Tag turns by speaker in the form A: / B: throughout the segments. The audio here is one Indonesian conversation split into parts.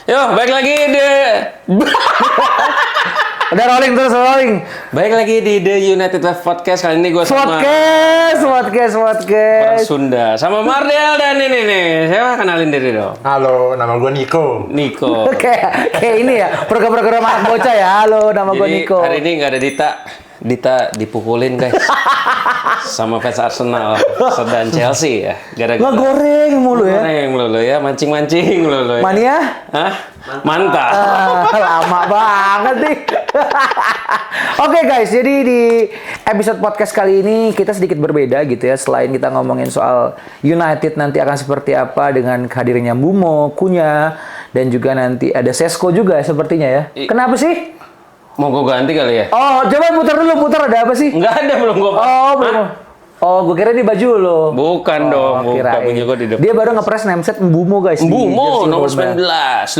A: Yo, balik lagi di
B: Udah rolling terus rolling.
A: Baik lagi di The United Wave Podcast. Kali ini gue sama
B: Podcast.
A: Sunda sama Mardel dan ini nih. Siapa kenalin diri dong?
C: Halo, nama gue Niko.
A: Niko.
B: Kayak ini ya, program-program anak bocah ya. Halo, nama gue
A: Jadi
B: Niko.
A: hari ini nggak ada Dita. Dita dipukulin guys sama fans Arsenal dan Chelsea ya.
B: Nggak goreng mulu ya.
A: Goreng mulu ya, mancing-mancing mulu ya.
B: Mania?
A: Hah? Mantap.
B: Lama banget nih. Oke guys, jadi di episode podcast kali ini kita sedikit berbeda gitu ya. Selain kita ngomongin soal United nanti akan seperti apa dengan kehadirannya Bumo, Kunya, dan juga nanti ada Sesko juga sepertinya ya. Kenapa sih?
A: Mau gue ganti kali ya?
B: Oh, coba putar dulu, ada apa sih?
A: Nggak ada, belum gue.
B: Oh, belum. Oh, gue kira di baju lo.
A: Bukan dong, bukan punya gue di depan.
B: Dia baru nge-press nameset Mbumo guys.
A: Mbumo nomor 19.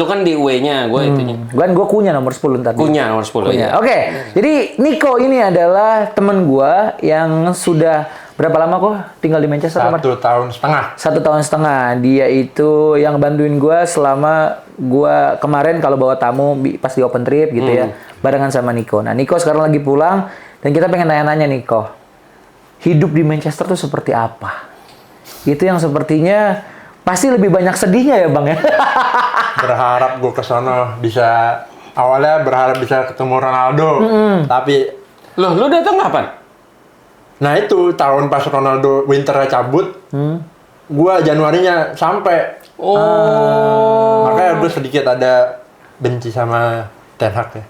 A: Lu kan di W-nya, gue itunya.
B: Gue Kunya nomor 10 ntar.
A: Kunya nomor 10 ya.
B: Oke. Jadi Niko ini adalah temen gue yang sudah berapa lama kok tinggal di Manchester?
C: 1 tahun setengah.
B: 1 tahun setengah. Dia itu yang bantuin gue selama gue kemarin kalau bawa tamu pas di open trip gitu ya. Barengan sama Niko. Nah, Niko sekarang lagi pulang dan kita pengen tanya-tanya Niko. Hidup di Manchester tuh seperti apa? Itu yang sepertinya pasti lebih banyak sedihnya ya, Bang ya.
C: Berharap gue kesana bisa, awalnya berharap bisa ketemu Ronaldo. Tapi
A: Loh, lu datang kapan?
C: nah itu tahun pas Ronaldo winternya cabut, gue Januarinya sampai. Makanya gue sedikit ada benci sama Ten Hag ya.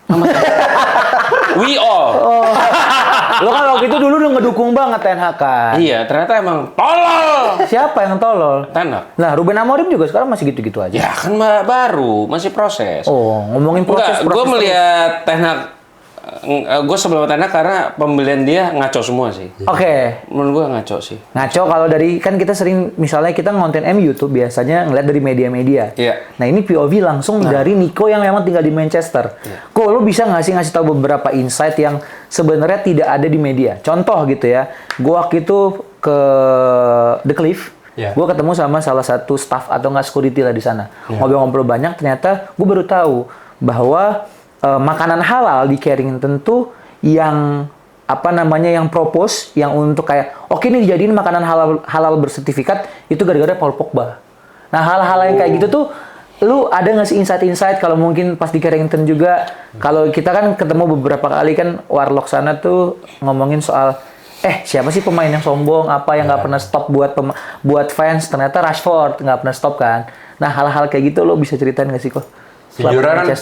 A: We all.
B: Lo kan waktu itu dulu udah ngedukung banget Ten Hag kan.
A: Iya, ternyata emang tolol.
B: Siapa yang tolol?
A: Tanah.
B: Nah, Ruben Amorim juga sekarang masih gitu-gitu aja.
A: Ya kan baru, masih proses.
B: Oh, ngomongin proses.
A: Enggak, gue melihat Ten Hag, gue sebelum Ten Hag karena pembelian dia ngaco semua sih.
B: Oke.
A: Menurut gue ngaco sih.
B: Ngaco kalau dari, kan kita sering, misalnya kita ngonten MU tuh biasanya ngeliat dari media-media.
A: Iya.
B: Nah ini POV langsung dari Niko yang memang tinggal di Manchester. Kok lo bisa ngasih tahu beberapa insight yang sebenarnya tidak ada di media? Contoh gitu ya, gue waktu itu ke The Cliff, gue ketemu sama salah satu staff atau nggak security lah di sana. Ngobrol-ngobrol banyak, ternyata gue baru tahu bahwa makanan halal di Carrington tuh yang apa namanya yang propose yang untuk kayak oke nih dijadiin makanan halal bersertifikat itu gara-gara Paul Pogba. Nah hal-hal yang kayak gitu tuh lu ada nggak sih insight kalau mungkin pas di Carrington juga kalau kita kan ketemu beberapa kali kan Warlock sana tuh ngomongin soal siapa sih pemain yang sombong apa yang nggak pernah stop buat fans ternyata Rashford nggak pernah stop kan. Nah hal-hal kayak gitu lo bisa ceritain nggak sih kok?
C: Sejujurnya kan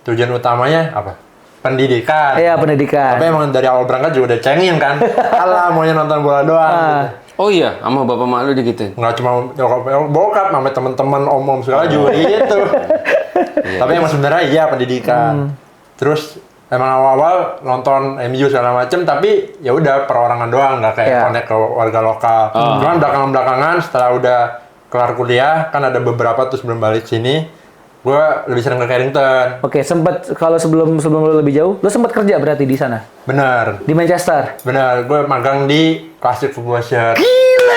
C: tujuan utamanya apa? Pendidikan.
B: Iya, pendidikan.
C: Tapi emang dari awal berangkat juga udah cengin kan. Alah, maunya nonton bola doang. Gitu.
A: Oh iya, sama bapak mak lu digituin?
C: Nggak cuma bokap, sama teman-teman, om-om segala juga gitu. Tapi emang sebenarnya iya pendidikan. Terus emang awal-awal nonton MU segala macem, tapi ya udah perorangan doang, nggak kayak connect ke warga lokal. Cuman belakangan-belakangan setelah udah kelar kuliah, kan ada beberapa terus belum balik sini. Gue lebih sering ke Carrington.
B: Oke, sempat kalau sebelum lu lebih jauh, lu sempat kerja berarti di sana?
C: Bener.
B: Di Manchester?
C: Bener, gue magang di Classic Football Shirt.
B: Gila.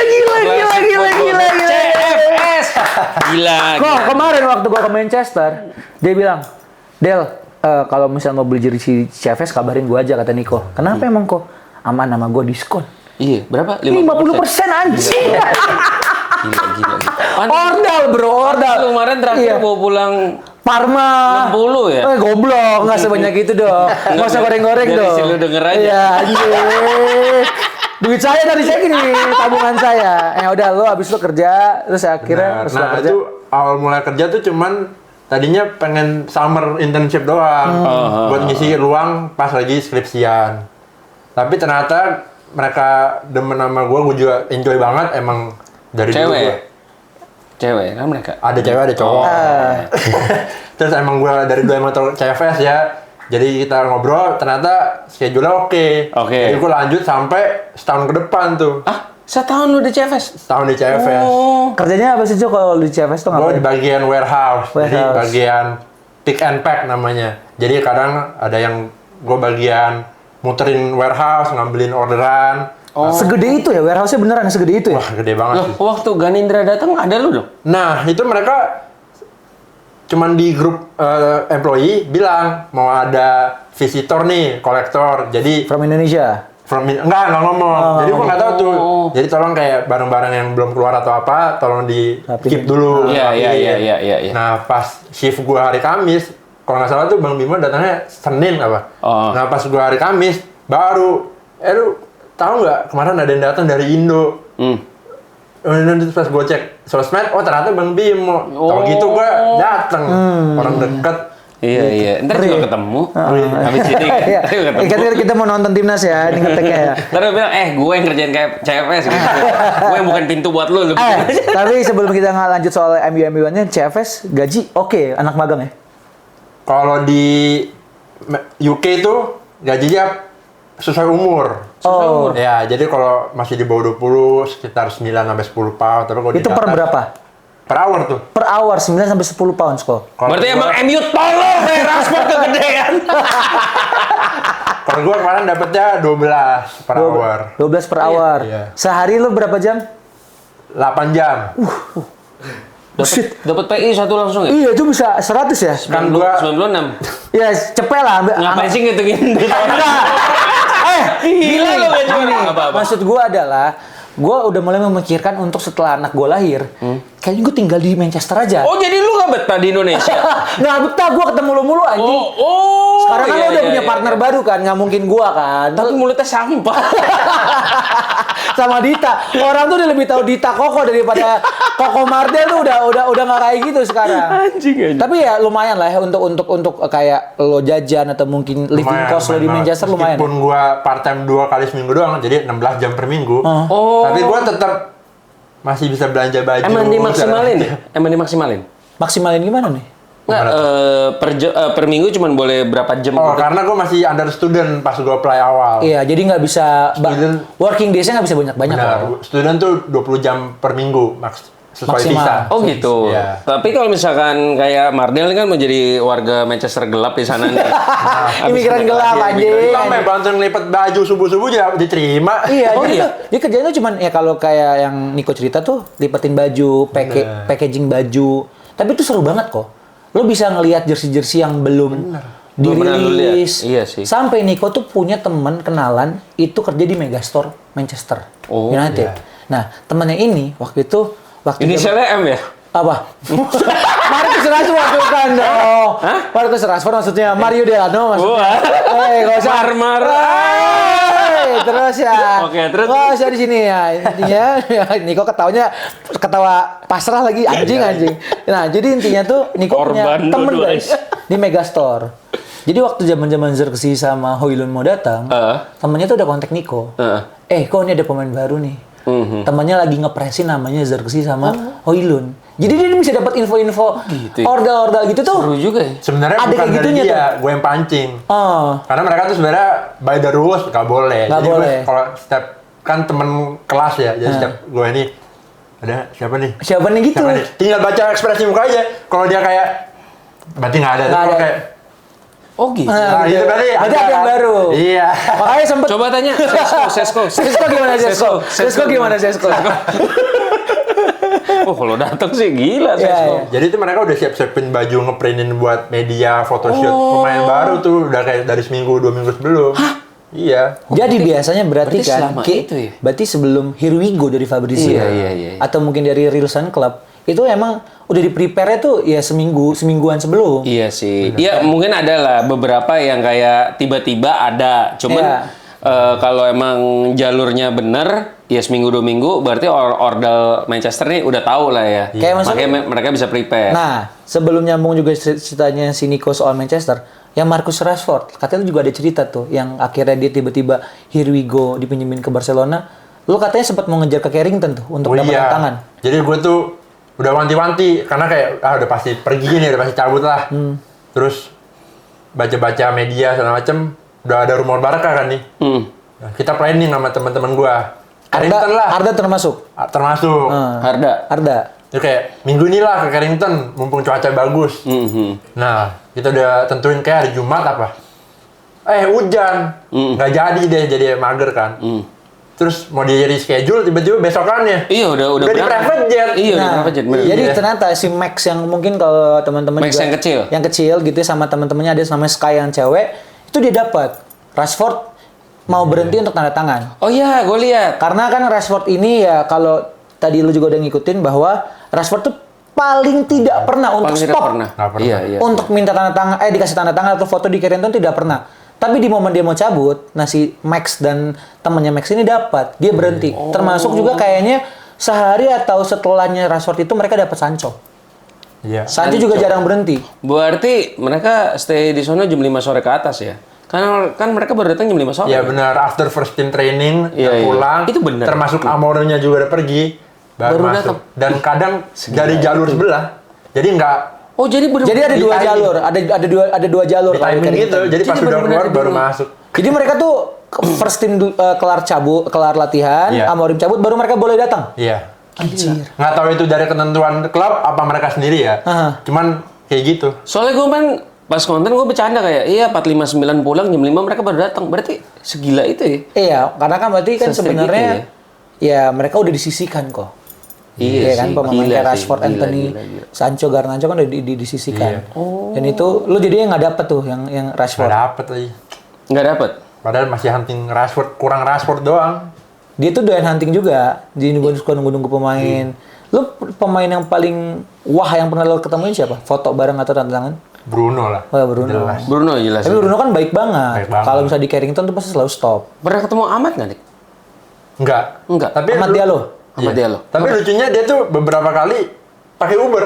A: CFS. Gila.
B: Kok kemarin waktu gua ke Manchester, dia bilang, Del, kalau misalnya mau beli jersey CFS kabarin gua aja kata Niko. Kenapa emang kok? Aman sama gua diskon.
A: Iya, berapa?
B: 50% anjing.
A: Gila.
B: Ordal bro.
A: Kemarin terakhir bawa pulang
B: Parma
A: 60 ya?
B: Goblok, nggak sebanyak itu dong. Nggak usah goreng-goreng dong.
A: Dari lu denger aja.
B: Iya, anjir. Duit saya dari saya gini, tabungan saya. Udah lo habis lo kerja, terus akhirnya
C: Nah,
B: kerja.
C: itu awal mulai kerja tuh cuman tadinya pengen summer internship doang. Buat ngisi ruang pas lagi skripsian. Tapi ternyata mereka demen sama gue juga enjoy banget emang dari dulu gue.
A: Cewek kan mereka?
C: Ada cewek, ada cowok. Terus emang gue dari dulu emang tau CFS ya. Jadi kita ngobrol, ternyata schedule-nya oke. Jadi gue lanjut sampai setahun ke depan tuh.
A: Setahun lu di CFS?
C: Setahun di CFS.
B: Kerjanya apa sih, Jo, kalau di CFS tuh
C: Gue
B: ngapain?
C: di bagian warehouse. Jadi bagian pick and pack namanya. Jadi kadang ada yang gue bagian muterin warehouse, ngambilin orderan.
B: Segede itu ya? Warehouse-nya beneran segede itu ya?
C: Wah, gede banget
A: Loh,
C: sih.
A: waktu Ganindra datang ada lu dong?
C: Nah, itu mereka cuman di grup employee bilang mau ada visitor nih, kolektor. Jadi
B: From Indonesia.
C: enggak ngomong. Jadi gua nggak tahu tuh. Jadi tolong kayak barang-barang yang belum keluar atau apa, tolong di keep dulu.
A: Iya.
C: Nah, pas shift gua hari Kamis, kalau nggak salah tuh Bang Bimo datangnya Senin apa.
A: Oh.
C: Nah, pas gua hari Kamis baru lu tahu nggak kemarin ada yang datang dari Indo. Dan pas gue cek sosmed, oh ternyata Bang Bimo. Tau gitu gue dateng, orang deket.
A: Iya. Ntar juga ketemu. Habis ini
B: Iya.
A: ntar juga ketemu.
B: Kita mau nonton timnas ya, ini ngeteknya ya.
A: Ntar dia bilang, gue yang ngerjain kayak CFS gitu. Gue yang bukan pintu buat lu.
B: Tapi sebelum kita lanjut soal MU-nya, CFS gaji oke, anak magang ya?
C: Kalau di UK tuh gajinya sesuai umur.
B: Oh.
C: Ya, jadi kalau masih di bawah 20 sekitar 9 sampai 10 pound. Tapi kalau di
B: Itu per
C: atas-
B: berapa?
C: Per hour tuh.
B: Per hour 9 sampai 10 pounds kok.
A: Berarti emang MU tolong kayak Rashford kegedean.
C: Kalau gue kemarin dapetnya 12 per hour.
B: 12 per hour.
C: Iya.
B: Sehari lu berapa jam?
C: 8 jam.
A: Dapat PI satu langsung ya?
B: Iya, itu bisa 100 ya?
C: Kan gua
A: 96.
B: Ya, cepet lah.
A: Ngapain sih ngitungin duit orang? Gila lo gaji ini. Apa-apa?
B: Maksud gue adalah, gue udah mulai memikirkan untuk setelah anak gue lahir, kayaknya gue tinggal di Manchester aja.
A: Oh jadi lu nggak betah di Indonesia?
B: Nggak betah, gue ketemu lu mulu anjing. Sekarang kan
A: iya,
B: lu udah
A: iya,
B: punya
A: iya.
B: partner baru kan, nggak mungkin gue kan.
A: Tapi mulutnya sampah.
B: Sama Dita, orang tuh udah lebih tahu Dita Koko daripada Koko Mardel tuh udah nggak kayak gitu sekarang.
A: Anjing.
B: Tapi ya lumayan lah ya untuk kayak lo jajan atau mungkin living
C: Lumayan,
B: cost lo di
C: lumayan
B: Manchester
C: banget.
B: lumayan.
C: Meskipun gua part time 2 kali seminggu doang, jadi 16 jam per minggu.
A: Oh.
C: Tapi gua tetap masih bisa belanja baju.
A: Emang dimaksimalin ya? Emang dimaksimalin?
B: Maksimalin gimana nih?
A: Nggak, per minggu cuma boleh berapa jam?
C: Oh,
A: gitu?
C: karena gua masih under student pas gua apply awal.
B: Iya, jadi nggak bisa
C: Student-
B: working days-nya nggak bisa banyak-banyak
C: Benar.
B: kok.
C: Student tuh 20 jam per minggu sesuai
B: Maksimal.
C: visa.
A: Oh gitu.
C: Iya.
A: Tapi kalau misalkan kayak Mardel ini kan mau jadi warga Manchester gelap di sana nih. Habis
B: Imigran
A: nikah
B: gelap,
A: lagi,
B: anjing.
A: imigran.
C: Kita sampai bantuin ngelipet baju subuh-subuh ya diterima.
B: Iya,
A: Oh,
B: jadi
A: iya?
B: tuh, dia kerjanya cuman ya kalau kayak yang Niko cerita tuh lipetin baju, packaging baju. Tapi itu seru banget kok. Lo bisa ngelihat jersey-jersey yang belum
A: Belum pernah lu lihat.
B: dirilis.
A: Iya sih.
B: Sampai Niko tuh punya teman kenalan itu kerja di Megastore Manchester
A: Oh,
B: United.
C: iya.
B: Nah, temannya ini waktu
A: Inisialnya M ya?
B: apa? Marcus Rashford bukan dong. Marcus Rashford maksudnya Mario Delano maksudnya. Gak usah.
A: Marmar.
B: Terus ya.
A: Oke, terus?
B: Gak usah di sini ya. Intinya Niko ketawa pasrah lagi anjing. Nah, jadi intinya tuh Niko punya
A: Korban
B: temen
A: dua-duanya.
B: guys di Megastore. Jadi waktu zaman Xerxes sama Højlund mau datang, temennya tuh udah kontak Niko. Kok ini ada pemain baru nih. Temannya lagi ngepresin namanya Xerxes sama Højlund. Jadi dia bisa dapat info-info
A: Gitu ya.
B: ordal-ordal gitu tuh.
A: Seru juga ya.
C: Sebenarnya
B: Ada
C: bukan
B: kayak
C: dari
B: gitunya
C: dia, gue yang pancing.
B: Oh.
C: Karena mereka tuh sebenarnya by the rules gak boleh.
B: Nggak
C: Jadi gue
B: boleh.
C: kalau setiap kan temen kelas ya, jadi setiap gue ini ada siapa nih?
B: Siapa nih gitu?
C: Siapa nih? Tinggal baca ekspresi muka aja. Kalau dia kayak berarti nggak ada.
B: Nggak
C: Kalau
B: ada.
C: kayak
A: Oh gitu.
C: nah,
B: gitu.
C: itu berarti
B: Berarti ada yang baru.
C: Iya.
B: Makanya sempet
A: Coba tanya Sesko.
B: Sesko gimana Sesko? Sesko gimana Sesko?
A: Oh kalau datang sih gila
B: Iya,
A: Sesko.
B: iya.
C: Jadi itu mereka udah siap-siapin baju ngeprintin buat media, photoshoot pemain baru tuh udah kayak dari seminggu 2 minggu sebelum. Iya.
B: Jadi biasanya berarti
A: berarti
B: kan,
A: selama itu ya?
B: berarti sebelum Here We Go dari Fabrizio,
A: Iya.
B: atau mungkin dari Real Sun Club, itu emang udah di prepare tuh ya semingguan sebelum.
A: Iya sih. Iya mungkin ada lah beberapa yang kayak tiba-tiba ada. Cuman
B: Iya.
A: kalau emang jalurnya bener, ya seminggu 2 minggu, berarti ordal Manchester nih udah tahu lah ya.
B: Kayak maksudnya-
A: Makanya mereka bisa prepare.
B: Nah, sebelum nyambung juga ceritanya si Nico soal Manchester, yang Marcus Rashford, katanya juga ada cerita tuh, yang akhirnya dia tiba-tiba Here We Go dipinjemin ke Barcelona. Lu katanya sempat mau ngejar ke Carrington tuh untuk dapat tangan.
C: Jadi gue tuh udah wanti-wanti karena kayak udah pasti pergi nih, udah pasti cabut lah. Terus baca-baca media segala macem, udah ada rumor Barca kan nih. Nah, kita planning sama teman-teman gue. Carrington lah.
B: Arda termasuk.
C: Termasuk.
B: Arda.
C: Itu kayak minggu ini lah ke Carrington, mumpung cuaca bagus. Nah, kita udah tentuin kayak hari Jumat apa. Hujan. Nggak jadi deh, jadi mager kan. terus mau dia jadi schedule tiba-tiba besokannya.
A: Iya udah
C: Udah di
A: berangkat.
C: private jet.
A: Iya udah
B: Nah,
A: private jet. bener.
B: jadi
C: Iya.
B: ternyata si Max yang mungkin kalau teman-teman
A: Max
B: juga
A: yang kecil
B: gitu ya, sama teman-temannya ada namanya Sky yang cewek, itu dia dapat. Rashford mau berhenti untuk tanda tangan.
A: Oh iya, gue lihat.
B: Karena kan Rashford ini ya kalau tadi lu juga udah ngikutin bahwa Rashford tuh paling tidak pernah untuk
A: Paling tidak
B: stop
A: pernah.
C: Nggak pernah.
A: Iya, iya.
B: untuk minta tanda tangan, dikasih tanda tangan atau foto di Carrington tidak pernah. Tapi di momen dia mau cabut, nah si Max dan temannya Max ini dapat, dia berhenti. Termasuk juga kayaknya sehari atau setelahnya Rashford itu mereka dapat Sancho.
C: Iya.
B: Sancho juga jarang berhenti.
A: Berarti mereka stay di sana jam 5 sore ke atas ya? Karena kan mereka baru datang jam 5 sore.
C: Iya benar, after first team training
A: Iya, iya.
C: pulang.
A: Itu benar.
C: Termasuk Amornya juga udah pergi, baru
A: Baru
C: masuk.
A: datang.
C: Dan kadang dari jalur sebelah. Jadi nggak
A: Oh jadi bener.
B: Jadi ada
C: Di
B: dua
C: timing.
B: jalur, ada dua jalur
C: di
B: kalau di
C: timing
B: Carrington.
C: gitu. Jadi pas
A: Jadi
C: udah
A: benar-benar
C: keluar baru
A: di-
C: masuk.
B: Jadi mereka tuh first team kelar latihan,
C: Iya.
B: Amorim cabut baru mereka boleh datang.
C: Iya.
B: Anjir.
C: Nggak tahu itu dari ketentuan klub apa mereka sendiri ya.
B: Aha.
C: Cuman kayak gitu.
A: Soalnya gue kan pas konten gue bercanda kayak, iya 4:59 pulang jam 5 mereka baru datang. Berarti segila itu ya?
B: Iya, karena kan berarti kan
A: Se-strict
B: sebenarnya
A: gitu
B: ya mereka udah disisihkan kok.
A: Iya
B: kan
A: sih,
B: pemain
A: gila
B: kayak
A: sih,
B: Rashford,
A: gila,
B: Anthony,
A: gila.
B: Sancho, Garnacho kan udah disisihkan.
C: Iya.
B: Dan itu lu jadinya nggak dapet tuh yang
C: Nggak
B: Rashford.
C: dapet lagi.
A: Nggak dapet.
C: Padahal masih hunting Rashford, kurang Rashford doang.
B: Dia tuh doyan hunting juga. Jadi gue suka nunggu-nunggu pemain. Lu pemain yang paling wah yang pernah lo ketemuin siapa? Foto bareng atau tanda tangan?
C: Bruno lah.
B: Oh, Bruno.
C: Jelas.
A: Bruno jelas.
B: Tapi Bruno kan baik banget.
C: Baik banget.
B: Kalau misalnya di Carrington tuh pasti selalu stop.
A: Pernah ketemu Ahmad nggak, Dik?
C: Enggak.
A: Enggak.
C: Tapi
B: Ahmad Diallo.
A: Ahmad
C: Iya.
A: Diallo.
C: Tapi lucunya dia tuh beberapa kali pakai Uber.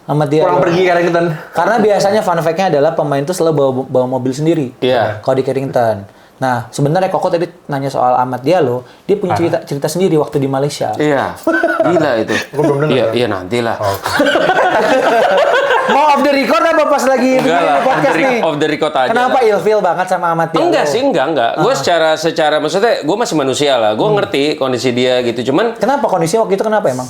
B: Sama dia.
C: Pulang pergi Carrington.
B: Karena biasanya fun fact-nya adalah pemain itu selalu bawa mobil sendiri.
A: Iya.
B: Kalau di Carrington. Nah, sebenarnya Koko tadi nanya soal Ahmad Diallo, dia punya cerita sendiri waktu di Malaysia.
A: Iya. Gila itu.
C: Gua belum dengar.
A: Iya, iya nantilah.
B: Mau off the record apa pas lagi
A: Enggak lah,
B: podcast nih?
A: off the record aja.
B: Kenapa
A: lah.
B: ilfeel banget sama Ahmad Diallo?
A: Enggak sih, enggak. Gue secara maksudnya gue masih manusia lah. Gue ngerti kondisi dia gitu. Cuman
B: Kenapa kondisinya waktu itu kenapa emang?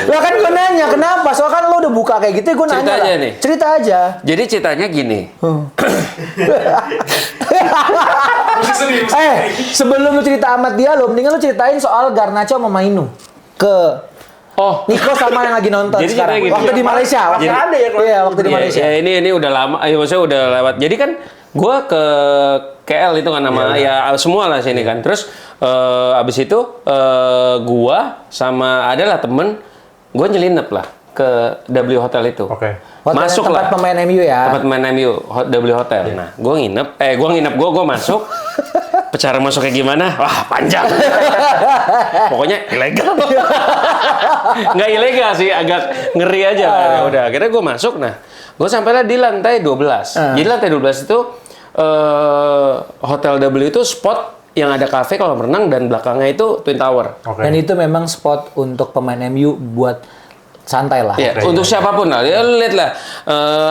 B: Lah kan gue nanya kenapa? Soalnya kan lo udah buka kayak gitu, gue nanya
A: Cerita aja
B: lah.
A: nih.
B: Cerita aja.
A: jadi ceritanya gini.
B: Sebelum lu cerita Ahmad Diallo, mendingan lu ceritain soal Garnacho sama Mainu ke
A: Oh,
B: Niko sama yang lagi nonton
A: Jadi
B: sekarang.
A: ceritanya gini.
B: Waktu di Malaysia.
C: Masih ada ya kalau
B: Iya, waktu di
A: Iya,
B: Malaysia.
A: ya, ini udah lama, maksudnya udah lewat. Jadi kan gue ke KL itu kan nama ya semua lah sini kan. Terus abis itu gue sama adalah temen gue nyelinap lah ke W Hotel itu.
C: Oke.
B: Hotel
A: Masuk
B: tempat
A: lah.
B: pemain MU ya.
A: Tempat main MU, W Hotel. Nah, gue nginep, gue masuk. Cara masuknya gimana? Wah, panjang. Pokoknya ilegal. Nggak ilegal sih, agak ngeri aja. Ya udah, akhirnya gue masuk. Nah, gue sampailah di lantai 12. Jadi lantai 12 itu Hotel W itu spot yang ada kafe kolam renang dan belakangnya itu Twin Tower.
C: Oke.
B: Dan itu memang spot untuk pemain MU buat santai lah.
A: Ya, untuk siapapun lah. Ya, lu lihat lah,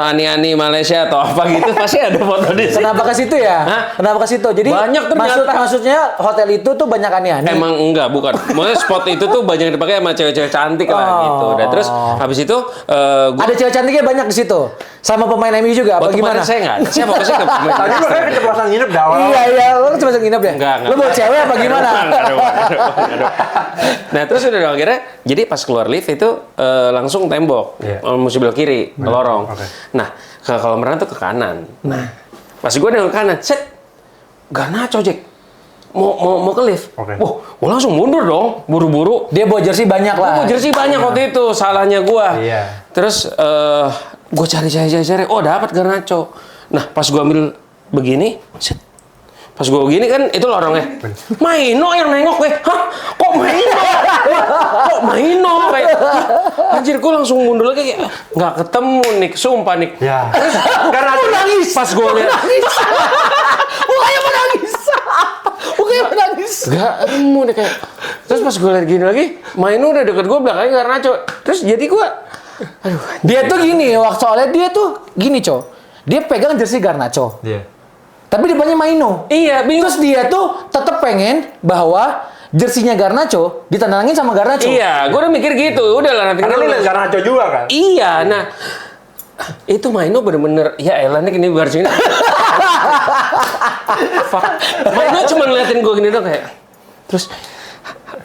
A: ani-ani Malaysia atau apa gitu pasti ada foto di situ.
B: Kenapa ke situ ya?
A: Hah?
B: Kenapa ke situ? Jadi
A: Banyak ternyata.
B: maksudnya hotel itu tuh banyak aneh-aneh.
A: Emang enggak, bukan. Maksudnya spot itu tuh banyak dipakai sama cewek-cewek cantik lah gitu. Dan terus habis itu gua
B: Ada cewek cantiknya banyak di situ. Sama pemain MU juga apa
A: waktu
B: gimana?
A: kemarin saya enggak ada. Saya fokusnya ke pemain.
C: Tadi lu kayak keceplosan nginep di awal.
B: Iya, lo cuma nginep ya?
A: Enggak.
B: Lo bawa cewek apa gimana?
A: Enggak. Nah, terus udah dong, akhirnya jadi pas keluar lift itu langsung tembok.
C: Iya.
A: Mesti belok kiri, ke lorong.
C: Oke.
A: Nah, ke kolam renang tuh ke kanan. Nah, pas gue nengok ke kanan, set. Garnacho, Jack. Mau ke lift.
C: Oke.
A: Wah, gue langsung mundur dong, buru-buru.
B: Dia bawa jersey banyak lah.
A: Oh, jersey banyak waktu itu, salahnya gua.
C: Iya.
A: Terus gua cari. Oh, dapat Garnacho. Nah, pas gua ambil begini, set. Pas gua begini kan itu lorongnya. Maino yang nengok, hah? Kok Maino? Kok Maino? Kayak, anjir, gua langsung mundur lagi kayak nggak ketemu nih, sumpah nih.
C: Ya.
A: Karena nangis. Pas gua lihat,
B: Mukanya menangis. Mukanya menangis.
A: nggak ketemu nih kayak. Terus pas gua lihat gini lagi, Maino udah deket gua belakangnya Garnacho. Terus jadi gua
B: Dia tuh gini, soalnya dia tuh gini, Co. Dia pegang jersey Garnacho.
C: Iya.
B: Tapi depannya Maino.
A: iya, bingung.
B: Terus dia tuh tetap pengen bahwa jersinya Garnacho ditandangin sama Garnacho.
A: Iya, gue udah mikir gitu. Udah lah nanti
C: Karena lu lihat Garnacho juga kan?
A: Iya, nah itu Maino bener-bener ya elah nih ini baru sini. Fuck. Maino cuma ngeliatin gue gini doang kayak. Terus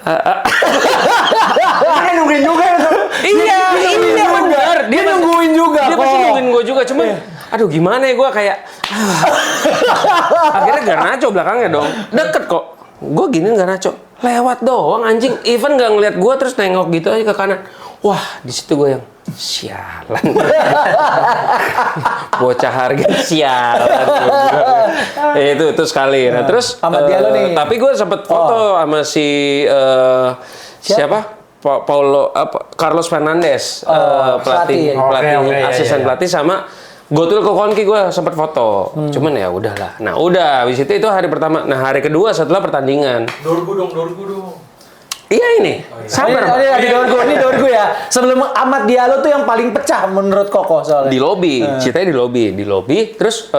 C: Kan nungguin juga itu.
A: iya benar.
B: Dia nungguin juga
A: Dia pasti nungguin gue juga, cuman aduh gimana ya gue kayak akhirnya Garnacho belakangnya dong. Deket kok. Gue gini Garnacho. Lewat doang anjing. Even nggak ngeliat gue terus nengok gitu aja ke kanan. Wah, di situ gue yang sialan. Bocah harga sialan. Itu sekali. Nah, terus
B: sama Diallo nih.
A: tapi gue sempet foto sama si siapa? Paulo Carlos Fernandes, pelatih
C: Oke,
A: asisten
C: iya.
A: pelatih sama Gotul Kokonki gue sempet foto. Cuman ya udahlah. Nah, udah habis itu hari pertama. Nah, hari kedua setelah pertandingan.
D: Dorgu dong.
A: Iya ini. Sabar.
B: Ini Dorgu ya. Sebelum Ahmad Diallo tuh yang paling pecah menurut Koko soalnya.
A: Di lobi, ceritanya di lobi, terus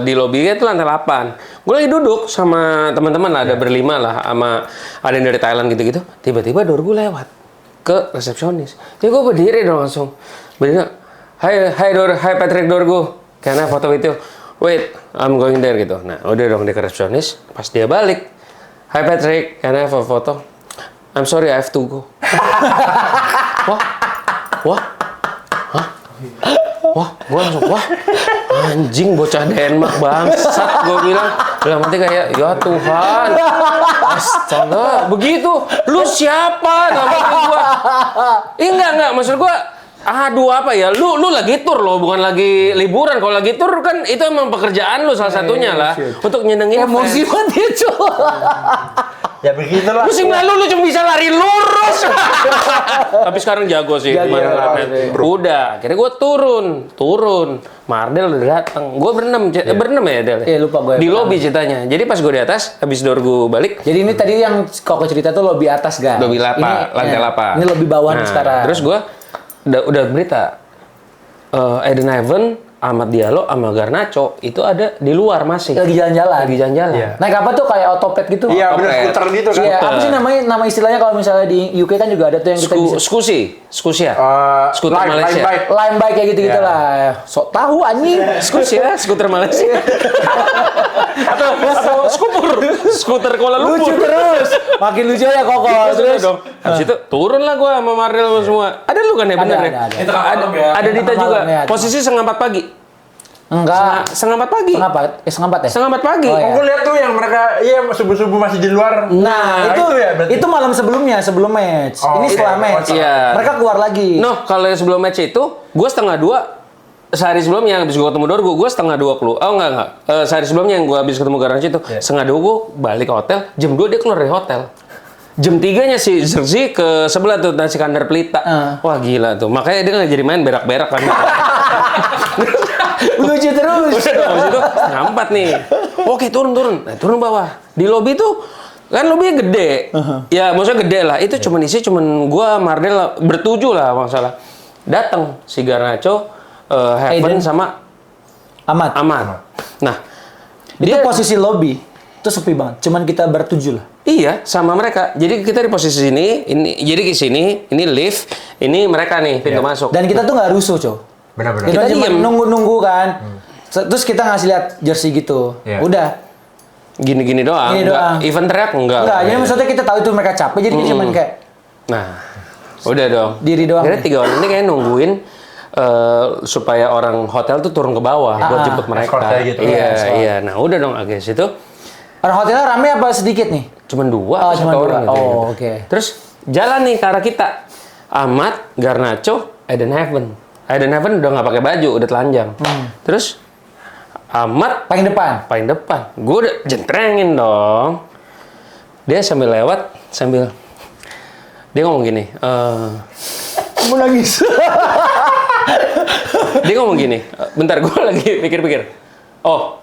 A: di lobinya itu lantai 8. Gue lagi duduk sama teman-teman lah, ada berlima lah, sama ada yang dari Thailand gitu-gitu. Tiba-tiba Dorgu lewat ke resepsionis. Jadi gue berdiri dong langsung. Berdiri, Hai Patrick Dorgu, can I foto with you? Wait, I'm going there gitu. Nah, udah dong di resepsionis. Pas dia balik, Hai Patrick, can I have a photo? I'm sorry, I have to go. Wah, gue langsung, anjing bocah Denmark bangsat, gue bilang. Dalam hati kayak, ya Tuhan, astaga, begitu, lu siapa? Dalam hati gue. Enggak, maksud gue, aduh apa ya, lu lagi tur loh, bukan lagi liburan. Kalau lagi tur kan itu emang pekerjaan lu salah satunya lah, untuk nyenengin
B: Emosi
A: fans.
B: banget dia, Cok.
C: Ya begitulah.
A: Musim lalu lu cuma bisa lari lurus. Tapi sekarang jago sih.
B: Jago,
A: Kemarin. Udah, akhirnya gue turun. Mardel udah datang. Gue berenam ya Del.
B: Iya, lupa gue.
A: Di lobi ceritanya. Jadi pas gue di atas, habis Dorgu balik,
B: Jadi ini tadi yang Koko cerita tuh lobi atas, guys.
A: lobi lapa, lantai lapa.
B: Ini lobi bawah nih sekarang.
A: Terus gue udah berita. Eden Heaven, Ahmad Diallo, sama Garnacho itu ada di luar masih.
B: lagi jalan-jalan.
A: Iya.
B: Naik apa tuh kayak otopet gitu?
C: Iya, bener
A: Oke.
C: skuter gitu kan.
B: Iya, apa sih nama istilahnya kalau misalnya di UK kan juga ada tuh yang kita bisa
A: Skusia. Skuter
C: Line
A: Malaysia.
C: bike.
B: line bike kayak gitu-gitu
C: Iya.
B: lah. Sok tahu anjing.
A: Skusia, skuter Malaysia. atau skuter Kuala
B: Lucu
A: Lumpur.
B: terus. Makin lucu ya Koko. Terus
A: dong. Habis itu turun lah gue sama Mardel semua. Ada lu kan ya bener ya?
B: ada.
D: Itu kan malam ya.
A: Ada Dita
B: Malam
A: juga.
B: ya.
A: Posisi 3:30 pagi.
B: enggak.
A: Setengah 4 pagi.
B: Setengah empat ya?
A: 3:30 pagi.
B: Oh, iya.
C: Aku lihat tuh yang mereka subuh-subuh masih di luar.
B: Nah,
C: ya berarti.
B: itu malam sebelumnya, sebelum match.
C: Oh,
B: Ini
C: oke.
B: setelah match.
A: Iya.
B: Mereka keluar lagi.
A: No, kalau yang sebelum match itu, gue 1:30 sehari sebelumnya habis gue ketemu Dorgu, gue 1:20. Oh enggak. Sehari sebelumnya yang gue habis ketemu Garnacho itu, 1:30 gue balik ke hotel, jam 2 dia keluar dari hotel. Jam 3-nya si Jersey ke sebelah tuh nasi kandar Pelita. Wah gila tuh. Makanya dia nggak jadi main berak-berak kan.
B: Lucu terus.
A: Udah dong, habis itu 3:30 nih. Oke, turun. Nah, turun bawah. Di lobi tuh kan lobinya gede. Ya, maksudnya gede lah. Itu cuman gua, Mardel bertujuh lah kalau nggak salah. Datang si Garnacho, Heaven
B: Aiden.
A: sama
B: Ahmad.
A: Nah,
B: Itu
A: dia
B: posisi lobby. Itu sepi banget. Cuman kita bertujuh lah.
A: iya sama mereka. Jadi kita di posisi sini, jadi ke sini, ini lift, ini mereka nih pintu masuk.
B: Dan kita tuh nggak rusuh, Cow.
C: Benar-benar.
B: Kita
A: Kita
B: cuma
A: diem.
B: nunggu-nunggu kan. Terus kita ngasih lihat jersey gitu.
C: Iya.
B: Udah.
A: Gini-gini doang.
B: Gini
A: Nggak-
B: doang.
A: Event teriak enggak.
B: Enggak, jadi maksudnya kita tahu itu mereka capek. Jadi kita cuman kayak
A: Nah, udah dong.
B: Diri doang.
A: Akhirnya 3 orang ini kayak nungguin supaya orang hotel tuh turun ke bawah buat jemput mereka.
C: escort kayak gitu.
A: Iya. Nah, udah dong agak situ.
B: orang hotelnya rame apa sedikit nih?
A: Cuman 2
B: Oh,
A: atau
B: cuman
A: 1
B: dua.
A: orang gitu.
B: Oh, oke.
A: Terus jalan nih ke arah kita. Ahmad, Garnacho, Eden Heaven. Eden Heaven udah nggak pakai baju, udah telanjang. Terus Ahmad
B: Paling depan.
A: paling depan. Gue udah jentrengin dong. Dia sambil lewat, sambil dia ngomong gini.
B: Kamu nangis.
A: Dia ngomong gini, bentar gue lagi pikir-pikir. Oh,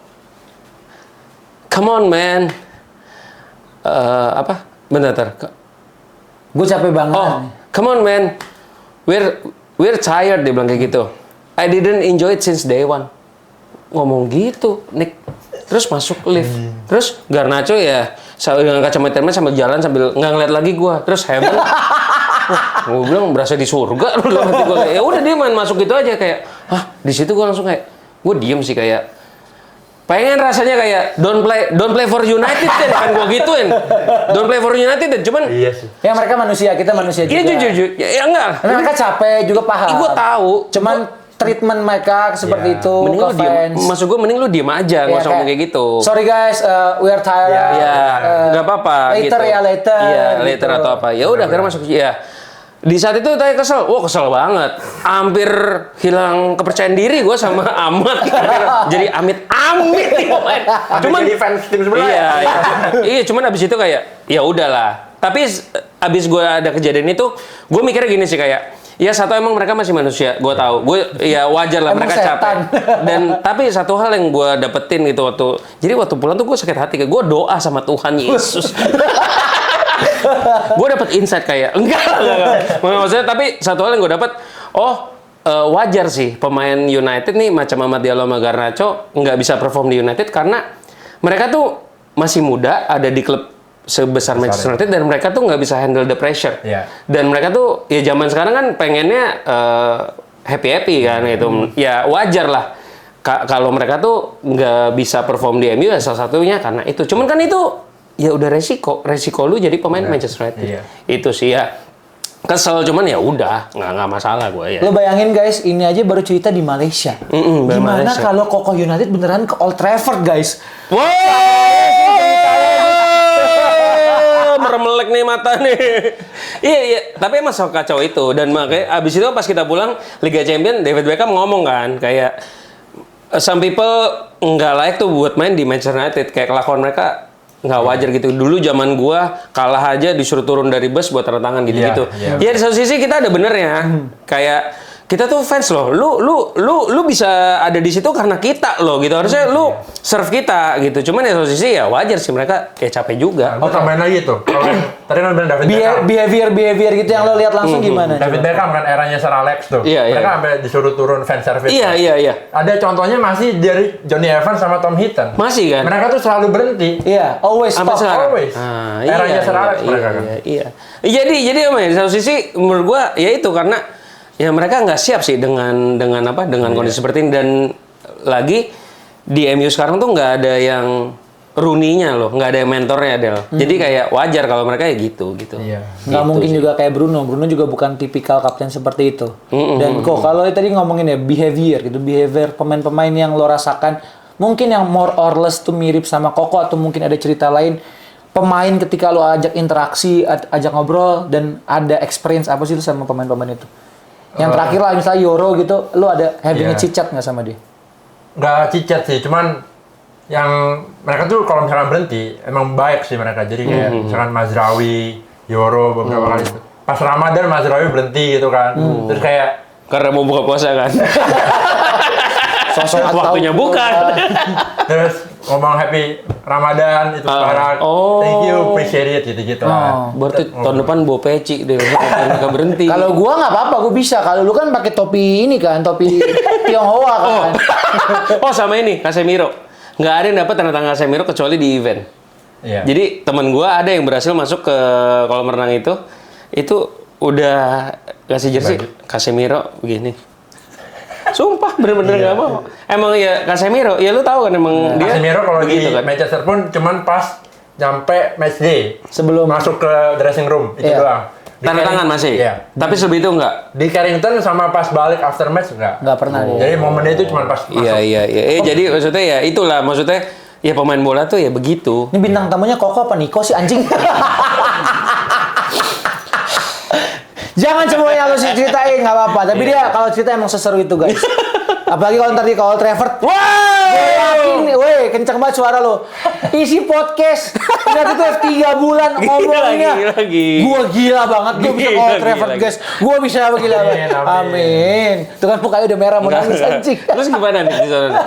A: come on man. Apa? Bentar.
B: Gue capek banget.
A: Oh, come on man. We're tired, dia bilang kayak gitu. I didn't enjoy it since day one. Ngomong gitu, Nick. Terus masuk lift. Terus Garnacho ya, dengan kacamata sambil jalan sambil nggak ngeliat lagi gue. Terus Heaven, gue bilang berasa di surga. Ya udah dia main masuk gitu aja kayak, di situ gue langsung kayak, gue diem sih kayak, pengen rasanya kayak don't play for United kan gua gituin. Don't play for United cuman
C: Iya sih.
B: Ya mereka manusia, kita manusia juga.
A: iya jujur ya enggak.
B: Mereka capek juga paham.
A: Gue tahu.
B: Cuman treatment mereka seperti itu
A: Mending
B: ke
A: lu diem.
B: fans.
A: Maksud gue mending lu diem aja, nggak usah ngomong kayak gitu.
B: Sorry guys, we are tired.
A: Iya, nggak apa-apa.
B: Later
A: gitu.
B: ya, later.
A: Iya,
B: gitu.
A: later atau apa. Ya udah, akhirnya masuk. Ya. Di saat itu saya kesel. Wah, kesel banget. Hampir hilang kepercayaan diri gue sama Ahmad. Jadi amit-amit nih pemain.
C: Cuman jadi fans tim sebelah.
A: Iya, iya, cuman abis itu kayak ya udahlah. Tapi abis gue ada kejadian itu, gue mikirnya gini sih kayak, ya satu emang mereka masih manusia, gue tahu. Gue ya wajar lah
B: Emang
A: mereka
B: setan.
A: capek. Dan tapi satu hal yang gue dapetin gitu jadi waktu pulang tuh gue sakit hati kayak gue doa sama Tuhan Yesus. Gue dapet insight kayak enggak. Maksudnya tapi satu hal yang gue dapet, wajar sih pemain United nih macam Amad Diallo sama Garnacho nggak bisa perform di United karena mereka tuh masih muda, ada di klub sebesar Manchester United dan mereka tuh nggak bisa handle the pressure.
C: Iya.
A: Dan mereka tuh ya zaman sekarang kan pengennya happy kan gitu. Ya wajar lah kalau mereka tuh nggak bisa perform di MU ya salah satunya karena itu. Cuman kan itu ya udah resiko lu jadi pemain Manchester United.
C: Iya.
A: Itu sih ya kesel cuman ya udah nggak masalah gue ya.
B: Lo bayangin guys, ini aja baru cerita di Malaysia.
A: Baru
B: Gimana
A: Malaysia.
B: kalau Kokoh United beneran ke Old Trafford guys?
A: Wow, meremelek nih mata nih. Iya, tapi emang kacau itu dan makanya abis itu pas kita pulang Liga Champions, David Beckham ngomong kan kayak some people nggak layak tuh buat main di Manchester United, kayak kelakuan mereka nggak wajar gitu. Dulu zaman gua kalah aja disuruh turun dari bus buat tanda tangan gitu-gitu. Ya di satu sisi kita ada benernya. Kayak kita tuh fans loh. Lu bisa ada di situ karena kita loh gitu. Harusnya lu serve kita gitu. Cuman di satu sisi ya wajar sih mereka kayak capek juga.
C: Oh, tambahin lagi tuh. Kalau tadi kan bilang David Beckham.
B: Behavior gitu yang lo lihat langsung gimana?
C: David Beckham kan eranya Sir Alex tuh.
A: Iya,
C: Mereka
A: iya.
C: sampai disuruh turun fan service.
A: Iya.
C: Ada contohnya masih dari Johnny Evans sama Tom Hinton.
A: Masih kan?
C: Mereka tuh selalu berhenti.
B: Iya, always
A: Sampai
B: stop.
A: sekarang.
C: Always. Eranya Sir Alex mereka kan.
A: Iya. Jadi apa ya? Di satu sisi menurut gua ya itu karena ya mereka nggak siap sih dengan kondisi seperti ini dan lagi di MU sekarang tuh nggak ada yang Rooney-nya loh, nggak ada yang mentornya Del. Jadi kayak wajar kalau mereka ya gitu.
C: Iya.
B: Nggak mungkin juga kayak Bruno. Bruno juga bukan tipikal kapten seperti itu. Dan kok kalau tadi ngomongin ya behavior pemain-pemain yang lo rasakan, mungkin yang more or less tuh mirip sama Koko atau mungkin ada cerita lain. Pemain ketika lo ajak interaksi, ajak ngobrol dan ada experience apa sih lo sama pemain-pemain itu? Yang terakhir lah misalnya Yoro gitu, lo ada having a chit-chat nggak sama dia?
C: Nggak cicat sih, cuman yang mereka tuh kalau misalkan berhenti emang baik sih mereka. Jadi kayak misalkan Mazraoui, Yoro beberapa kali itu. Pas Ramadan Mazraoui berhenti gitu kan. Terus kayak
A: Karena mau buka puasa kan.
B: Sosok
A: Waktunya bukan.
C: terus ngomong happy Ramadan itu sekarang. Thank you, appreciate it gitu-gitu lah.
A: Berarti tahun depan bawa peci deh, mereka berhenti.
B: Kalau gua nggak apa-apa, gua bisa. Kalau lu kan pakai topi ini kan, topi Tionghoa kan.
A: Sama ini Casemiro. Nggak ada yang dapat tanda tangan Casemiro kecuali di event.
C: Iya.
A: Jadi teman gua ada yang berhasil masuk ke kolam renang itu udah kasih jersey Casemiro begini. Sumpah bener-bener nggak mau. Emang ya Casemiro, ya lu tahu kan emang dia.
C: Casemiro kalau di
A: begitu kan.
C: Manchester pun cuman pas nyampe match day
B: Sebelum
C: masuk ke dressing room itu
B: Iya.
C: doang. Di
A: Tanda tangan masih.
C: Iya.
A: Tapi sebelum itu enggak.
C: Di Carrington sama pas balik after match
B: nggak pernah dia.
C: Jadi momennya itu cuma pas masuk.
A: Iya. Jadi maksudnya ya itulah maksudnya ya pemain bola tuh ya begitu.
B: Ini bintang tamunya Koko apa Niko sih anjing? Jangan semuanya lo ceritain nggak apa-apa. Tapi dia kalau cerita emang seseru itu guys. Apalagi kalau ntar di Old Trafford. Yakin nih, weh kenceng banget suara lo. Isi podcast. Udah itu 3 bulan ngomongnya.
A: Gila.
B: Gua gila banget. Gua bisa ke Old Trafford guys. Gua bisa gila banget. Amin. Tuh kan mukanya udah merah mau nangis anjing.
A: Terus gimana nih di sana?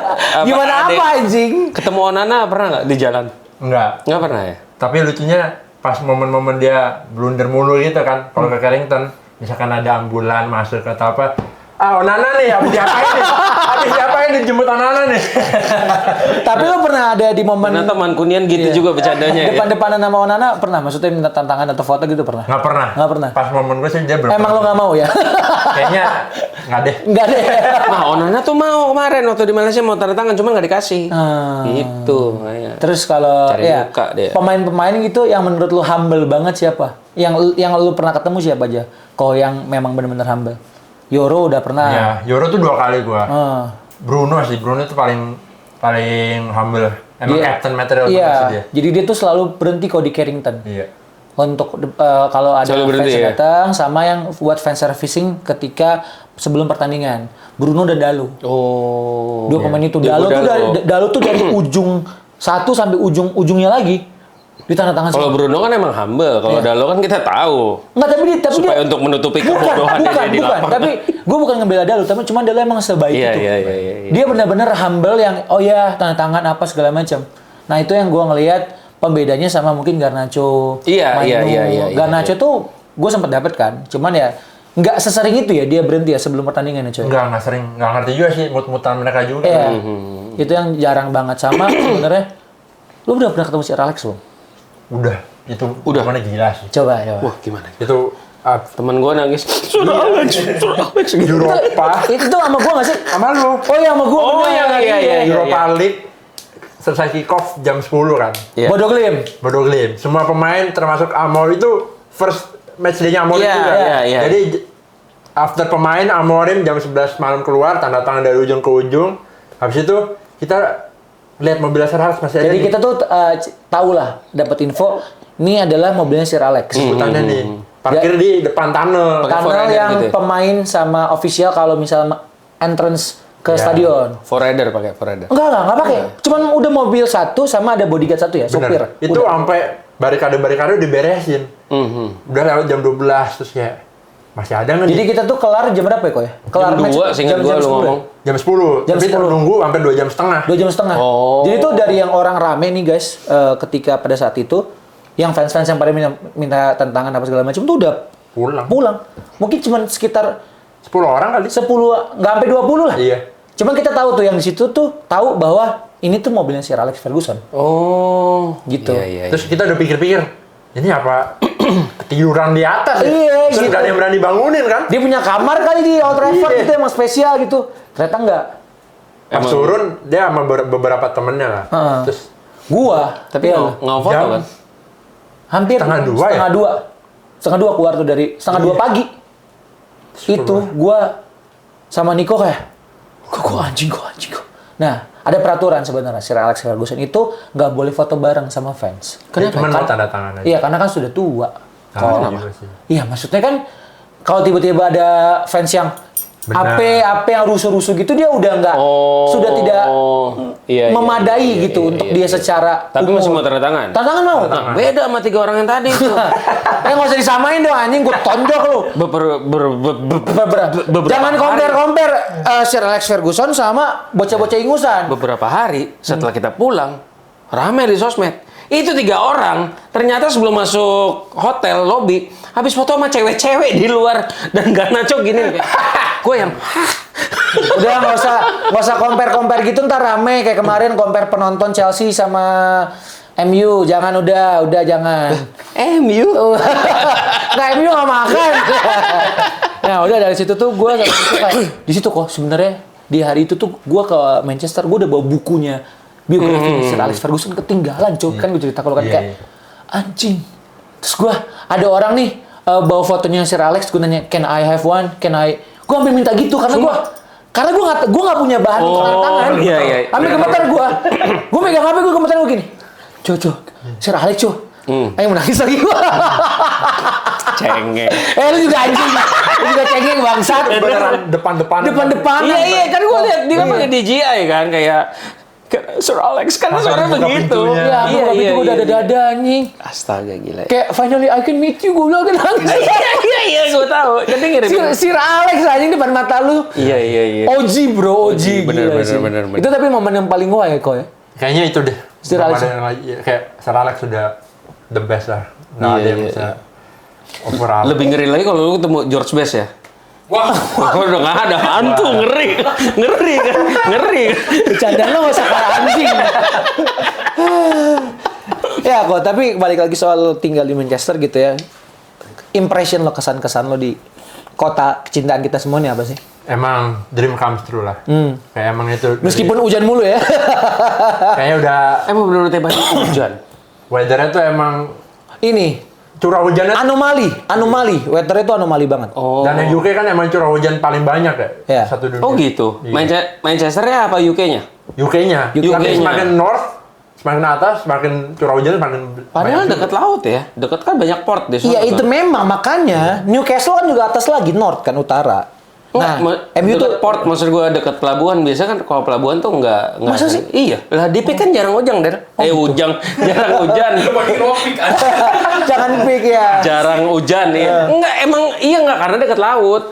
B: Gimana apa anjing?
A: Ketemu Onana pernah nggak di jalan?
C: Enggak.
A: Nggak pernah ya?
C: Tapi lucunya pas momen-momen dia blunder mulu gitu kan, kalau ke Carrington, misalkan ada ambulan masuk atau apa, Onana nih, habis diapain nih, jemput Onana nih.
B: Tapi lo pernah ada di momen
A: Ternyata Mancunian gitu juga bercandanya ya.
B: depan-depanan sama Onana pernah? Maksudnya minta tantangan atau foto gitu pernah?
C: Nggak pernah.
B: Nggak pernah.
C: Pas momen gue sih dia belum.
B: Emang lo nggak mau ya?
C: Kayaknya nggak deh.
B: Nggak deh.
A: Nah, Onana tuh mau kemarin waktu di Malaysia mau tanda tangan, cuma nggak dikasih. Gitu. Makanya.
B: Terus kalau
A: Cari
B: ya
A: muka dia.
B: pemain-pemain gitu yang menurut lu humble banget siapa? Yang lu pernah ketemu siapa aja? Kok yang memang benar-benar humble? Yoro udah pernah.
C: Ya, Euro tuh 2 kali gua.
B: Ah.
C: Bruno tuh paling humble. Emang
B: Dia-
C: captain material
B: Iya.
C: banget sih dia.
B: Jadi dia tuh selalu berhenti kok di Carrington.
C: Iya.
B: Untuk kalau ada
A: Selalu
B: fans
A: berhenti,
B: yang
A: ya?
B: datang sama yang buat fan servicing ketika sebelum pertandingan. Bruno dan Dalu.
A: Oh.
B: Dua pemain itu.
A: Dia
B: Dalu tuh dari ujung satu sampai ujungnya lagi. Ditandatangan
A: Kalau Bruno kan emang humble, kalau Dalo kan kita tahu.
B: Enggak, tapi dia
A: Supaya untuk menutupi kebodohan dia di lapangan.
B: Tapi gue bukan ngebela Dalu, tapi cuma Dalu emang sebaik
A: Iya,
B: itu.
A: iya.
B: Dia benar-benar humble yang oh ya tanda tangan apa segala macam. Nah itu yang gue ngelihat pembedanya sama mungkin Garnacho,
A: Iya.
B: Garnacho tuh gue sempat dapet kan, cuman ya nggak sesering itu ya dia berhenti ya sebelum pertandingan ya coy.
C: Nggak sering, nggak ngerti juga sih mut-mutan mereka juga.
B: Iya, itu yang jarang banget sama sebenarnya. Lu udah pernah ketemu si Alex belum?
C: Udah mana gila sih.
B: Coba.
A: Wah, gimana?
C: Itu
A: Temen gue nangis. Sudah Alex gitu.
C: Eropa
B: Itu tuh sama gue nggak sih?
C: sama lu.
B: Oh iya sama gue.
A: Oh, iya.
C: Europa League selesai kick off jam 10 kan.
A: Iya.
B: Bodo Glim.
C: Bodo Glimt. Semua pemain termasuk Amor itu first match day-nya Amor
A: Iya,
C: itu kan.
A: iya.
C: Jadi after pemain Amorim jam 11 malam keluar, tanda tangan dari ujung ke ujung. Habis itu kita lihat mobil Sir Alex masih ada.
B: Jadi kita tuh tahu lah, dapat info ini adalah mobilnya Sir Alex.
C: sebutannya nih. Parkir di depan tunnel.
A: Pakai
B: Tunnel
A: forerunner
B: yang
A: gitu ya?
B: pemain sama official kalau misalnya entrance ke
C: Ya.
B: stadion.
A: Forerunner pakai forerunner.
B: Enggak pakai. Cuman udah mobil satu sama ada bodyguard satu ya, supir.
C: Bener. Itu
B: Udah.
C: sampai barikade-barikade diberesin. Udah lewat jam 12 terus ya masih ada nggak
B: Jadi
C: nih?
B: kita tuh kelar jam berapa ya kok ya? Kelar
A: Jam 2, seingat gue lu
B: 10 ya?
A: ngomong.
C: Jam 10.
B: Jam
C: Tapi
B: 10.
C: nunggu sampai 2 jam setengah.
B: 2 jam setengah.
A: Oh.
B: Jadi tuh dari yang orang rame nih guys, ketika pada saat itu, yang fans-fans yang pada minta tantangan apa segala macam tuh udah pulang. Mungkin cuma sekitar
C: 10 orang kali.
B: 10, nggak sampai 20 lah.
C: Iya.
B: Cuman kita tahu tuh yang di situ tuh tahu bahwa ini tuh mobilnya Sir Alex Ferguson.
A: Oh,
B: Gitu.
A: Iya.
C: Terus kita udah pikir-pikir, ini apa ketiduran di atas ya?
B: Iya,
C: Terus
B: gitu.
C: nggak ada yang berani bangunin kan?
B: Dia punya kamar kali di Old Trafford
C: Iya.
B: gitu emang spesial gitu. Ternyata enggak.
C: Pas turun, dia sama beberapa temennya lah.
B: Heeh.
C: Terus
B: Gua,
A: Tapi
B: iya,
A: nggak foto
C: jam-
A: kan?
B: hampir
C: setengah 2 ya?
B: Setengah 2 keluar tuh dari setengah 2
C: Iya.
B: pagi. Itu gua sama Niko kayak kok anjing. Nah, ada peraturan sebenarnya Sir Alex Ferguson itu nggak boleh foto bareng sama fans.
C: dia cuma mau
B: Kan-
C: tanda tangan aja.
B: Iya, karena kan sudah tua.
C: Nah, juga sih.
B: Iya, maksudnya kan kalau tiba-tiba ada fans yang
C: Benar.
B: AP yang rusuh-rusuh gitu dia udah nggak sudah tidak
A: iya,
B: memadai
A: iya,
B: gitu
A: iya,
B: untuk
A: iya,
B: dia
A: iya.
B: secara
A: Tapi masih mau tanda tangan?
B: Tanda tangan mau.
C: tangan.
A: Beda sama 3 orang yang tadi itu.
B: Nggak usah disamain dong anjing, gue tonjok lu.
A: Beberapa
B: Jangan
A: hari-
B: compare Sir Alex Ferguson sama bocah-bocah ingusan.
A: beberapa hari setelah kita pulang, ramai di sosmed. Itu 3 orang, ternyata sebelum masuk hotel lobby, habis foto sama cewek-cewek di luar dan Garnacho gini. Gue yang,
B: Udah nggak usah compare gitu, ntar rame kayak kemarin compare penonton Chelsea sama MU. Jangan udah jangan.
A: MU.
B: Nggak, MU nggak makan. Nah udah dari situ tuh gue di situ kok sebenarnya di hari itu tuh gue ke Manchester, gue udah bawa bukunya biografi Sir Alex Ferguson ketinggalan coy. Kan gue cerita kalau kan kayak anjing. Terus gue ada orang nih bawa fotonya Sir Alex, gue nanya can I have one, gue hampir minta gitu karena gue nggak punya bahan untuk tanda tangan.
A: Iya.
B: Ambil gemetar gue megang HP gue gemetar gue gini. Coy, Sir Alex coy. Ayo menangis lagi gue.
A: Cengeng.
B: Lu juga anjing. Lu juga cengeng bangsat.
C: Beneran depan-depan.
B: Depan-depan.
A: Iya, kan gue lihat dia kan pakai DJI kan kayak Sir Alex kan
C: Pas
A: suaranya
C: buka
A: begitu.
C: pintunya.
B: Iya, gue itu gue udah ada anjing.
A: Astaga gila.
B: Kayak finally I can meet you, gue bilang kan nangis.
A: Iya, gue tahu. Jadi ngirim.
B: Sir Alex anjing depan mata lu.
A: Iya.
B: OG bro, OG.
A: Bener,
B: gila
A: bener,
B: sih.
A: bener.
B: Itu tapi momen yang paling wah ya kok ya.
C: Kayaknya itu deh.
B: Sir
C: Belum
B: Alex.
C: ada yang lagi. Kayak Sir Alex sudah the best lah. Nggak ada yang bisa overall.
A: Lebih ngeri lagi kalau lu ketemu George Best ya. Wah, udah nggak ada hantu, ngeri kan.
B: Bercanda lo nggak usah kayak anjing. Ya kok, tapi balik lagi soal tinggal di Manchester gitu ya. Impression lo, kesan-kesan lo di kota kecintaan kita semua nih apa sih?
C: Emang dream comes true lah. Kayak emang itu.
B: Meskipun hujan mulu ya.
C: Kayaknya udah
A: Emang bener-bener tiba hujan.
C: weathernya tuh emang
B: Ini
C: curah hujannya.
B: anomali. Weather itu anomali banget.
A: Oh.
C: Dan yang UK kan emang curah hujan paling banyak ya.
B: Iya.
C: Satu dunia.
A: Oh gitu.
C: Iya.
A: Manchesternya apa UK-nya?
C: UK-nya.
A: UK-nya.
C: Tapi semakin north, semakin atas, semakin curah hujannya semakin
A: Padahal
C: banyak.
A: dekat laut ya. Dekat kan banyak port di sana.
B: Iya itu memang makanya Newcastle kan juga atas lagi, north kan utara. Nah, MU tuh
A: port, maksud gua dekat pelabuhan. Biasa kan kalau pelabuhan tuh nggak.
B: Masa sih?
A: Iya. Lah DP kan jarang hujan, Der. Jarang hujan.
B: jangan pick ya.
A: Jarang hujan ya. Enggak, emang iya nggak karena dekat laut.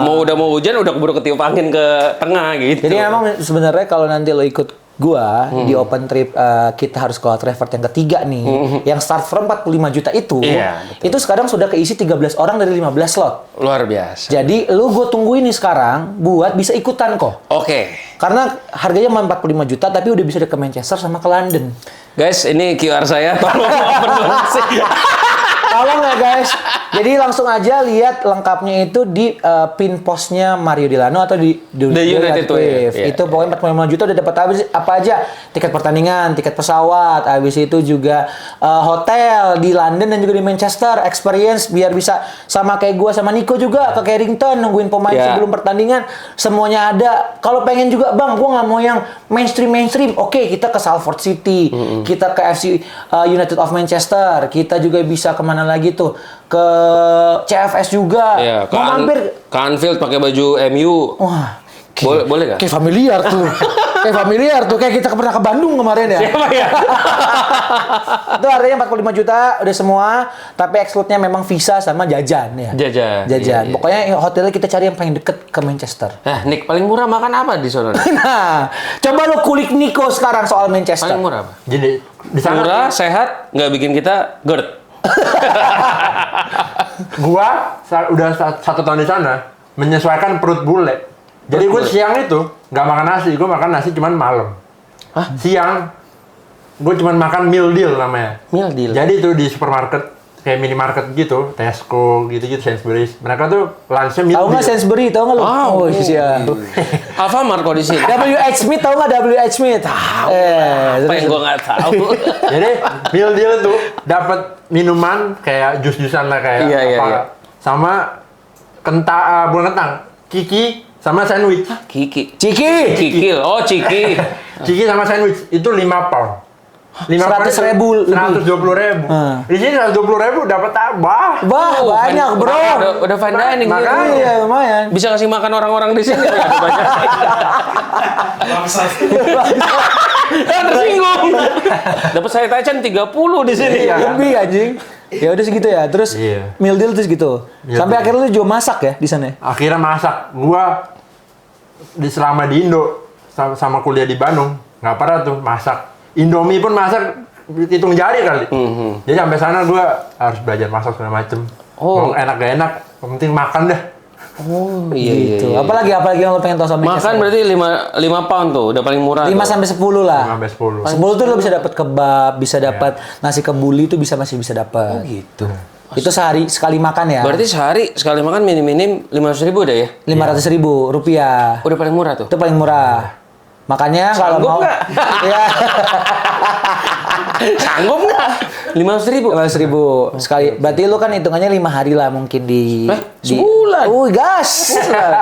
A: Mau hujan udah keburu ketiup angin ke tengah gitu.
B: Jadi emang sebenarnya kalau nanti lo ikut gua di open trip kita harus ke Old Trafford yang ketiga nih, yang start from 45 juta itu,
A: Iya, betul.
B: itu sekarang sudah keisi 13 orang dari 15 slot.
A: Luar biasa.
B: Jadi lu gue tungguin nih sekarang buat bisa ikutan kok.
A: Oke.
B: Karena harganya cuma 45 juta tapi udah bisa ke Manchester sama ke London.
A: Guys, ini QR saya tolong open donasi.
B: Tolong ya guys. Jadi langsung aja lihat lengkapnya itu di pin postnya Mario Delano atau di
A: The United Wave. Iya.
B: Itu pokoknya 45 juta udah dapat apa aja? Tiket pertandingan, tiket pesawat, habis itu juga hotel di London dan juga di Manchester, experience biar bisa sama kayak gua sama Nico juga ke Carrington nungguin pemain
A: Iya.
B: sebelum pertandingan, semuanya ada. Kalau pengen juga Bang, gua nggak mau yang mainstream. Oke, kita ke Salford City, kita ke FC United of Manchester, kita juga bisa kemana lagi tuh? Ke CFS juga.
A: Iya,
B: Mau mampir.
A: ke Anfield pakai baju MU.
B: Wah,
A: Boleh nggak?
B: kayak familiar tuh. Kayak kita pernah ke Bandung kemarin ya.
A: Siapa ya?
B: Itu harganya 45 juta udah semua, tapi exclude-nya memang visa sama jajan ya.
A: Jajan.
B: Jajan.
A: Iya.
B: Pokoknya hotelnya kita cari yang paling deket ke Manchester.
A: Nick, paling murah makan apa di sana?
B: Nah, coba lo kulik Nico sekarang soal Manchester.
A: Paling murah apa?
C: Jadi di sana
A: Murah, sehat, nggak bikin kita GERD.
C: gua udah satu tahun di sana menyesuaikan perut bule. Jadi gue siang itu nggak makan nasi, gue makan nasi cuman malam. Siang gue cuman makan meal deal namanya.
A: Meal deal?
C: Jadi itu di supermarket kayak minimarket gitu, Tesco gitu-gitu, Sainsbury's. Mereka tuh lunchnya meal
B: Tahu nggak
C: deal.
B: Sainsbury? Tahu nggak lo?
A: Wow.
B: Oh iya.
A: Alfamart kok di sini.
B: WH Smith tahu nggak WH Smith? Tahu.
A: Apa yang gua nggak tahu?
C: Jadi meal deal tuh dapat minuman kayak jus-jusan lah kayak
A: Iya, iya,
C: apa.
A: iya.
C: Sama buah kentang, kiki sama sandwich.
A: Kiki.
B: Ciki.
A: Kikil. Oh, Ciki.
C: Kiki sama sandwich itu 5 pound.
B: 100.000 lebih.
C: 120.000. Di sini 120.000 dapat apa?
B: Bah,
A: Oh,
B: banyak
A: fine-
B: bro.
A: Udah fine dining.
C: Makanya.
A: gitu.
B: Iya, lumayan.
A: Bisa ngasih makan orang-orang di sini. Ya, ada banyak. Tersinggung. Dapat saya tacan 30 di sini.
C: Iya.
B: Lebih anjing. Ya udah segitu ya. Terus
C: Iya.
B: meal deal terus gitu.
C: Meal
B: Sampai
C: deal.
B: akhirnya lu juga masak ya di sana.
C: Akhirnya masak. Gua selama di Indo sama kuliah di Bandung nggak pernah tuh masak. Indomie pun masak hitung jari kali. Jadi sampai sana gua harus belajar masak segala macem.
A: Oh.
C: Mau enak gak enak, yang penting makan dah.
A: Oh, iya.
B: Gitu. Apalagi yang lo pengen tahu sama
A: Makan berarti 5 pound tuh, udah paling murah.
B: 5
A: tuh.
B: sampai 10 lah.
C: 5 sampai 10.
B: 10 tuh lo bisa dapat kebab, bisa dapat nasi kebuli tuh masih bisa dapat.
A: gitu.
B: Itu sehari sekali makan ya.
A: Berarti sehari sekali makan minim-minim 500.000 udah ya?
B: 500.000 rupiah.
A: Udah paling murah tuh.
B: Itu paling murah. Makanya kalau
A: Sanggup
B: mau
A: nggak?
B: ya
A: Sanggup nggak? 500.000.
B: 500.000 sekali. Berarti lu kan hitungannya 5 hari lah mungkin di
A: sebulan.
B: Gas.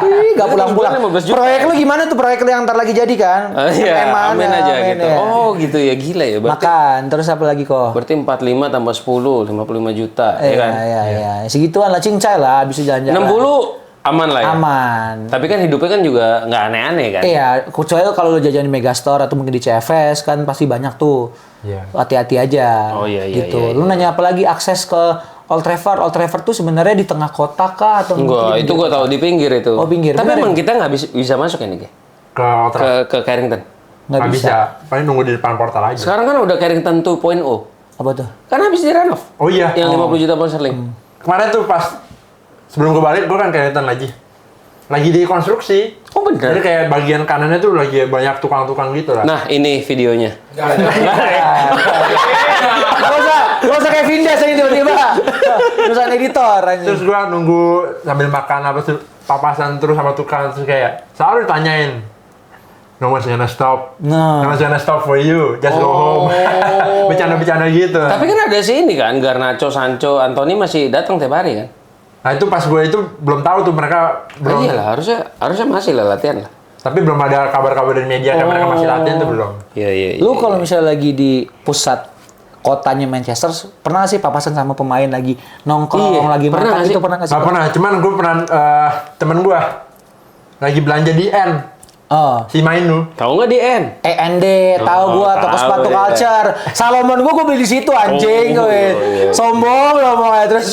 B: Ih, gak pulang-pulang.
A: Sebulan 15 juta.
B: Proyek lu gimana tuh? Proyek lu yang ntar lagi jadi kan?
A: Iya, amin aja
B: amin
A: gitu.
B: ya.
A: Oh, gitu ya, gila ya. Berarti
B: Makan, terus apa lagi kok?
A: berarti 45 tambah 10, 55 juta, ya kan?
B: Iya. Segituan lah, cincai lah, bisa jalan-jalan.
A: 60 aman lah ya.
B: Aman.
A: Tapi kan hidupnya kan juga nggak aneh-aneh kan?
B: Iya, kecuali kalau lu jajan di Megastore atau mungkin di CFS kan pasti banyak tuh.
C: Iya.
B: Hati-hati aja.
A: Oh, iya, iya,
B: gitu.
A: iya, iya.
B: Lu nanya apa lagi akses ke Old Trafford? Old Trafford tuh sebenarnya di tengah kota kah atau
A: Enggak, itu gua tahu di pinggir itu.
B: Oh, pinggir.
A: Tapi
B: Bener
A: emang kita nggak bisa masuk ini, Ki?
C: Ke Ultra.
A: Ke Carrington.
B: Nggak
C: Nggak
B: bisa.
C: bisa. Paling nunggu di depan portal aja.
A: Sekarang kan udah Carrington 2.0.
B: Apa tuh?
A: Kan habis direnov.
C: Oh iya.
A: Yang 50 juta pound sterling.
C: Kemarin tuh pas sebelum gue balik, gue kan Carrington lagi. lagi dikonstruksi.
A: Oh bener?
C: Jadi kayak bagian kanannya tuh lagi banyak tukang-tukang gitu lah.
A: Nah, ini videonya.
B: Gak usah kayak Vindes aja tiba-tiba. Perusahaan editor aja.
C: Terus gua nunggu sambil makan apa tuh papasan terus sama tukang terus kayak selalu ditanyain. No one's gonna stop.
B: Nah.
C: No one's gonna stop for you. Just go home. Bercanda-bercanda gitu.
A: Tapi kan ada sih ini kan, Garnacho, Sancho, Anthony masih datang tiap hari kan?
C: Nah itu pas gue itu belum tahu tuh mereka belum.
A: Iyalah, harusnya masih lah latihan lah.
C: Tapi belum ada kabar-kabar dari media kan mereka masih latihan tuh belum.
A: Iya.
B: Lu kalau misalnya lagi di pusat kotanya Manchester, pernah sih papasan sama pemain lagi nongkrong, lagi
A: pernah
B: makan
A: nggak
B: itu
A: sih?
B: pernah nggak sih?
C: Gak pernah, cuman gue pernah temen gue lagi belanja di N,
B: Oh.
C: si Mainu.
A: Tahu nggak di N?
B: END, tahu gua toko
A: tahu,
B: sepatu
A: iya.
B: culture. Salomon gua beli di situ anjing
A: Oh,
B: gue.
A: iya.
B: Sombong lo mau terus.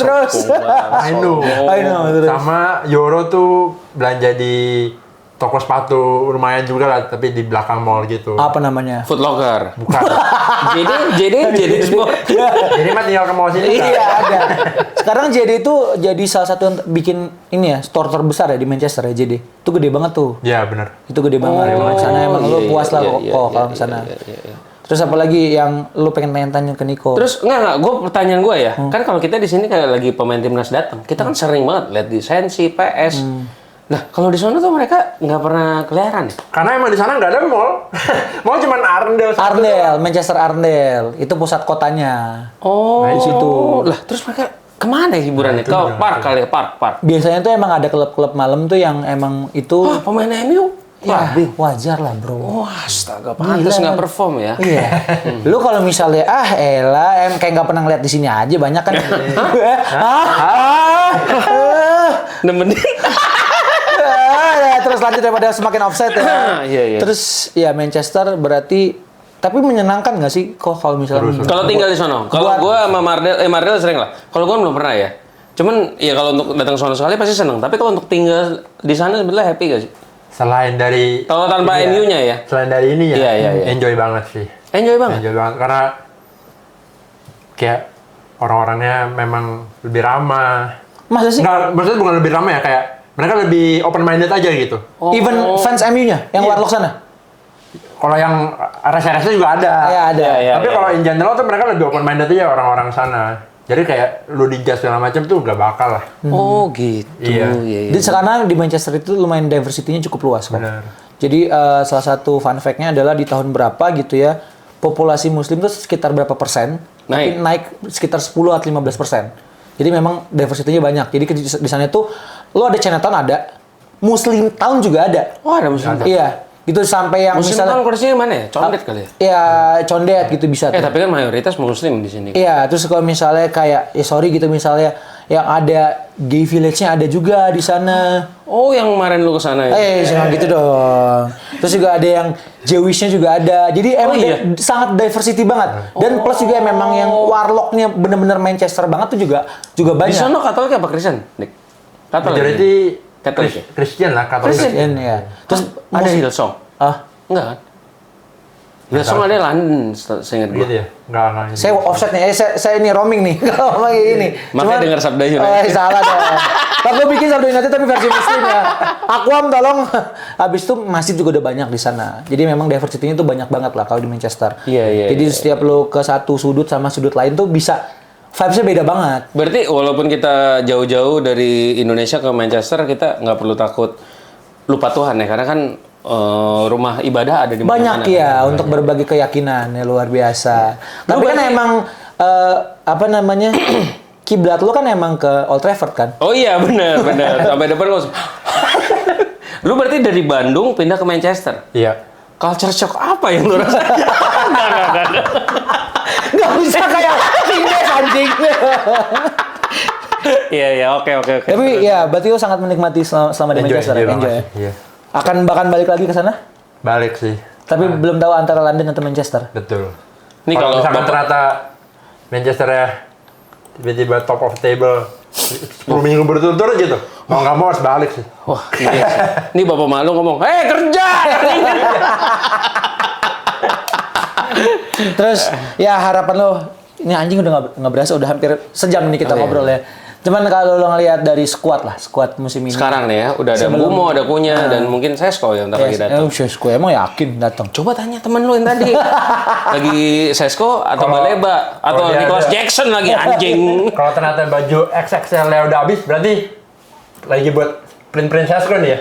C: Mainu.
B: Terus.
C: Sama Yoro tuh belanja di toko sepatu lumayan juga lah, tapi di belakang mall gitu.
B: Apa namanya?
A: Foot Locker.
C: Bukan.
A: jadi sport.
C: Jadi mah tinggal ke mall sini.
B: Iya ada. Sekarang JD itu jadi salah satu yang bikin ini ya store terbesar ya di Manchester ya JD. Itu gede banget tuh.
C: Iya benar.
B: Itu gede banget. Emang sana emang lu puas lah kok kalau ke sana. Terus apa lagi yang lu pengen tanya ke Nico?
A: Terus enggak, pertanyaan gue ya. Kan kalau kita di sini kayak lagi pemain timnas datang, kita kan sering banget lihat di Sensi, PS. Nah, kalau di sana tuh mereka nggak pernah keliaran ya?
C: Karena emang di sana nggak ada mall. Mall cuman Arndale.
B: Arndale, Manchester Arndale. Itu pusat kotanya.
A: Oh,
B: Nah, di situ.
A: Lah, terus mereka kemana ya hiburannya? Ke park kali ya, park.
B: Biasanya tuh emang ada klub-klub malam tuh yang emang itu
A: Wah, pemain MU?
B: ya wajar lah bro.
A: Wah, astaga, pantas nggak perform ya?
B: Iya. Lu kalau misalnya elah kayak nggak pernah ngeliat di sini aja banyak kan.
A: Nemenin.
B: Terus lanjut daripada semakin offset ya.
A: Iya.
B: Terus ya Manchester berarti tapi menyenangkan nggak sih kok kalau misalnya
A: Kalau tinggal di sono, kalau gue sama Mardel sering lah. Kalau gue belum pernah ya. Cuman ya kalau untuk datang sono sekali pasti seneng. Tapi kalau untuk tinggal di sana sebenarnya happy gak sih?
C: Selain dari
A: Kalau tanpa
C: ini
A: NU-nya ya?
C: Selain dari ini ya,
A: Iya.
C: enjoy banget sih.
A: Enjoy banget.
C: Enjoy banget karena kayak orang-orangnya memang lebih ramah.
B: masa sih?
C: Enggak, maksudnya bukan lebih ramah ya, kayak mereka lebih open minded aja gitu.
B: Even fans MU-nya yang
C: Iya.
B: Warlock sana.
C: Kalau yang rasa-rasa juga ada.
B: Ya ada.
A: Iya.
C: Tapi kalau in general tuh mereka lebih open minded aja orang-orang sana. Jadi kayak lu dijudge segala macam tuh gak bakal lah.
A: Oh gitu.
C: Iya.
B: Di sekarang di Manchester itu lumayan diversity-nya cukup luas kok.
C: Benar.
B: Jadi salah satu fun fact-nya adalah di tahun berapa gitu ya, populasi muslim itu sekitar berapa persen, tapi naik sekitar 10 atau 15%. Jadi memang diversity-nya banyak. Jadi di sana itu lo ada Chinatown ada, Muslim Town juga ada.
A: Oh ada muslim.
B: Iya. Gitu sampai yang
A: Muslim
B: misalnya
A: town kursinya mana ya? Condet kali ya?
B: ya condet gitu bisa tuh.
A: Tapi kan mayoritas muslim di sini.
B: Iya, terus kalau misalnya kayak ya sorry gitu misalnya yang ada gay village-nya ada juga di sana.
A: Oh yang kemarin lu kesana ya?
B: Jangan gitu dong. Terus juga ada yang Jewish-nya juga ada. Jadi emang
A: iya?
B: sangat diversity banget. Dan plus juga memang yang warlock-nya bener-bener Manchester banget tuh juga
A: Di
B: banyak.
A: sana Katolik apa Kristen? Nick? Katolik.
C: Majority
A: Katolik ya?
C: Christian lah, Katolik.
B: Kristen ya.
A: Terus ada Hillsong?
B: Ah,
A: Enggak kan? Hillsong ada London, seingat gue.
C: Gitu ya? Enggak.
B: saya offset nih. Saya ini roaming nih. Kalau ini.
A: Makanya dengar Sabda United.
B: Salah dong. Tapi gue bikin Sabda United tapi versi muslim ya. Aquam tolong. Habis itu masjid juga udah banyak di sana. Jadi memang diversity-nya tuh banyak banget lah kalau di Manchester.
A: Iya.
B: Jadi setiap lo ke satu sudut sama sudut lain tuh bisa vibes-nya beda banget.
A: Berarti walaupun kita jauh-jauh dari Indonesia ke Manchester, kita nggak perlu takut lupa Tuhan ya, karena kan rumah ibadah ada di mana-mana.
B: Banyak ya untuk berbagai keyakinan ya luar biasa. Tapi kan emang apa namanya kiblat lo kan emang ke Old Trafford kan?
A: Oh iya benar. Sampai depan lo. Lu berarti dari Bandung pindah ke Manchester.
C: Iya.
A: Culture shock apa yang lu rasa?
B: Gak bisa kayak pindah anjing.
A: Iya, oke.
B: Tapi ya berarti lo sangat menikmati selama di Manchester ya? Enjoy ya?
C: Iya.
B: Akan bahkan balik lagi ke sana?
C: Balik sih.
B: Tapi belum tahu antara London atau Manchester.
C: Betul.
A: Ini
C: Kalau
A: kalau
C: misalkan
A: Bapak-
C: ternyata Manchester ya tiba-tiba top of table 10 minggu berturut-turut gitu, mau nggak mau harus balik sih.
A: Wah, iya sih. Ini Bapak Malu ngomong, kerja!
B: Terus ya harapan lo, ini anjing udah nggak berasa, udah hampir sejam nih kita ngobrol ya. Cuman kalau lo ngelihat dari squad musim ini.
A: Sekarang nih ya, udah ada
B: Sebelum-
A: Bumo, ada Kunya, dan mungkin Sesko yang ntar lagi datang.
B: Sesko emang yakin datang.
A: Coba tanya temen lu yang tadi. Lagi Sesko atau Baleba atau
C: dia
A: Nicholas
C: ada-
A: Jackson lagi anjing.
C: Kalau ternyata baju XXL-nya udah habis, berarti lagi buat print Sesko nih ya?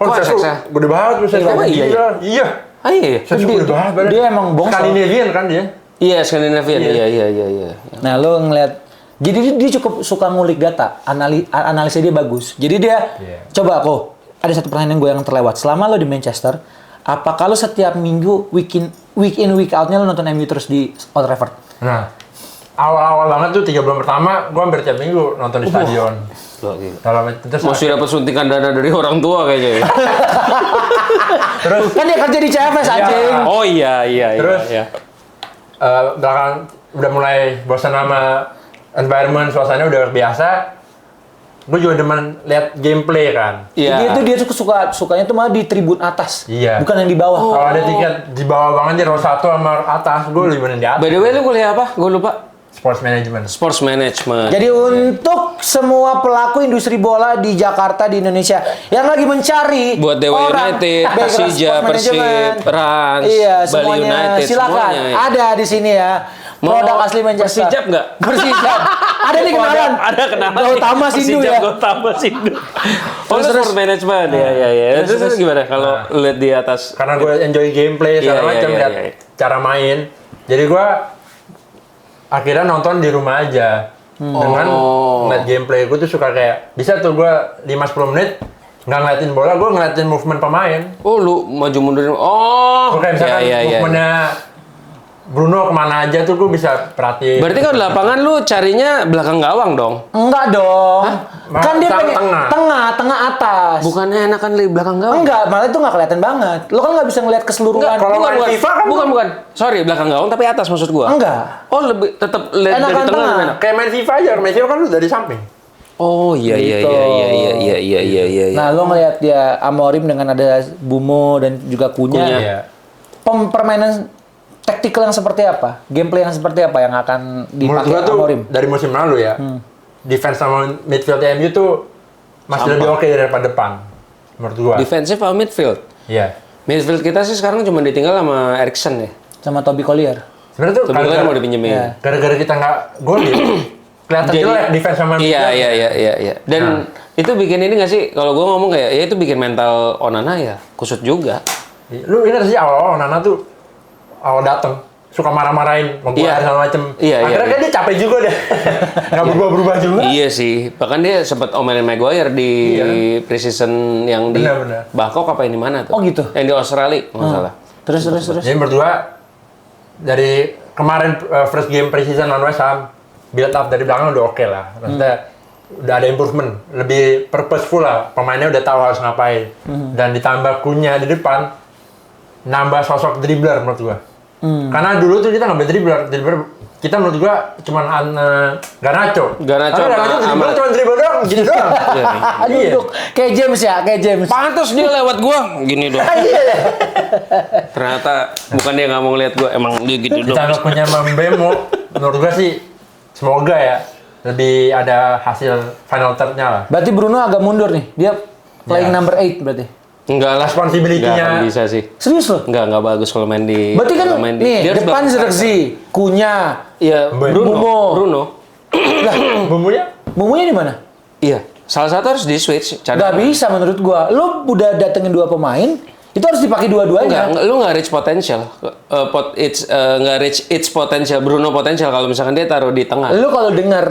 A: Oh,
C: Sesko
A: XXL.
C: gede banget tuh Sesko.
A: Emang iya ya?
C: Iya.
A: Ah iya.
C: Sesko gede banget. badan.
B: dia emang bongsor.
C: Scandinavian kan dia.
A: Iya, Scandinavian. Iya.
B: Nah, lo ngeliat, jadi dia cukup suka ngulik data, analisnya dia bagus. Jadi dia, coba kok, ada satu pertanyaan gue yang terlewat. Selama lo di Manchester, apa kalau setiap minggu, week in, week out-nya lo nonton MU terus di Old Trafford?
C: Nah, awal-awal banget tuh 3 bulan pertama, gue hampir tiap minggu nonton di stadion. Terus
A: Masih dapat suntikan dana dari orang tua kayaknya. Ya.
B: Kan dia kerja di CFS, anjing.
A: Oh iya.
C: Terus,
A: iya.
C: belakang udah mulai bosan sama environment, suasananya udah biasa. Gue juga demen lihat gameplay kan.
A: Iya.
B: Jadi itu dia sukanya tuh malah di tribun atas,
C: Iya.
B: bukan yang di bawah.
C: Kalau ada tiket di bawah banget di row 1 sama atas, gue lebih mending di atas.
A: By the way, lu kuliah apa? Gue lupa.
C: Sports management.
A: Sports management.
B: Jadi untuk semua pelaku industri bola di Jakarta, di Indonesia yang lagi mencari
A: Buat Dewa
B: orang
A: United,
B: background
A: Persija,
B: sports
A: Persib,
B: management.
A: Rans,
B: Iya,
A: Bali
B: semuanya
A: United,
B: silakan.
A: semuanya.
B: Ada di sini ya.
A: Mau
B: Produk asli Manchester.
A: Persijap nggak?
B: Persijap. Ada nih
A: Oh,
B: kenalan.
A: ada kenalan.
B: Gautama Sindu
A: Persijap,
B: ya.
A: Gautama Sindu.
B: Terus,
A: Sport management. Iya. Terus gimana kalau lihat di atas?
C: Karena gue enjoy gameplay segala
A: Iya,
C: macam,
A: iya,
C: lihat
A: iya.
C: cara main. Jadi gue akhirnya nonton di rumah aja. Dengan ngeliat gameplay, gue tuh suka kayak bisa tuh gue 5-10 menit nggak ngeliatin bola, gue ngeliatin movement pemain.
A: Oh, lu maju mundurin. Oh,
C: Gue kayak misalkan
A: iya.
C: movementnya Bruno kemana aja tuh gue bisa perhatiin.
A: Berarti kalau di lapangan lu carinya belakang gawang dong?
B: Enggak dong. Kan dia pengen tengah atas.
A: Bukannya enakan di belakang gawang?
B: Enggak, malah itu nggak kelihatan banget. Lo kan nggak bisa ngeliat keseluruhan.
C: Kalau main FIFA kan
A: bukan. Sorry, belakang gawang tapi atas maksud gua.
B: Enggak.
A: Oh, lebih tetap lihat dari
B: Enakan
A: tengah.
B: tengah.
A: enak.
C: kayak main FIFA aja, main FIFA kan lu dari samping.
A: Oh, iya.
B: Nah, lo ngeliat ya Amorim dengan ada Bumo dan juga Kunya.
A: Iya.
B: Permainan taktikal yang seperti apa? Gameplay yang seperti apa yang akan
C: Menurut
B: dipakai
C: gua tuh
B: Amorim?
C: dari musim lalu ya, defense sama midfield MU tuh masih lebih oke daripada depan. Menurut gua.
A: Defensive atau midfield?
C: Iya.
A: Midfield kita sih sekarang cuma ditinggal sama Eriksen ya.
B: Sama Toby Collier.
C: Sebenarnya tuh
A: Tapi kan mau dipinjemin.
B: Iya.
C: gara-gara kita nggak golin, kelihatan
A: Jadi-
C: jelek defense sama midfield.
A: Iya. Dan itu bikin ini nggak sih? Kalau gua ngomong kayak, ya itu bikin mental Onana ya kusut juga.
C: Lu ingat sih awal-awal Nana tuh awal dateng suka marah-marahin, membuat
A: Iya.
C: segala macem.
A: Iya.
C: Akhirnya kan dia capek juga deh, nggak berubah-berubah juga.
A: Iya sih, bahkan dia sempat omelin Maguire di preseason yang di
C: Benar.
A: Bangkok apa yang di mana tuh?
B: Oh, gitu?
A: Yang di Australia, nggak salah.
B: Terus.
C: Jadi berdua dari kemarin first game preseason lawan West Ham, build up dari belakang udah oke lah. Maksudnya udah ada improvement, lebih purposeful lah. Pemainnya udah tahu harus ngapain. Dan ditambah Kunya di depan, nambah sosok dribbler menurut gua. Karena dulu tuh kita nggak dribbler kita menurut gua cuman Garnacho.
A: Garnacho
C: Karena
A: sama-
C: dribble
A: sama-
C: cuma dribble doang, gini doang.
B: Duduk. Kayak James ya, kayak James.
A: Pantes dia lewat gua, gini dong. Ternyata bukan dia nggak mau ngeliat gua, emang dia gitu dong.
C: Ditambah punya Mbemo, menurut gua sih semoga ya lebih ada hasil final third-nya lah.
B: Berarti Bruno agak mundur nih. Dia playing
C: Iya.
B: number 8 berarti.
A: Enggak lah,
C: Responsibility-nya-
A: nggak akan bisa sih.
B: Serius loh?
A: Nggak bagus kalau main di.
B: Berarti kan
A: kalau main di-
B: nih
A: dia harus
B: depan
A: belakang.
B: Zirkzee, Kunya.
A: Iya,
B: Bumo.
A: Bruno.
B: Lah,
C: Bumbunya
B: Bumunya di mana?
A: Iya, salah satu harus di switch.
B: Gak bisa menurut gua. Lu udah datengin dua pemain, itu harus dipakai dua-duanya.
A: Lu nggak reach potential. Nggak reach its potential, Bruno potential kalau misalkan dia taruh di tengah.
B: Lu kalau denger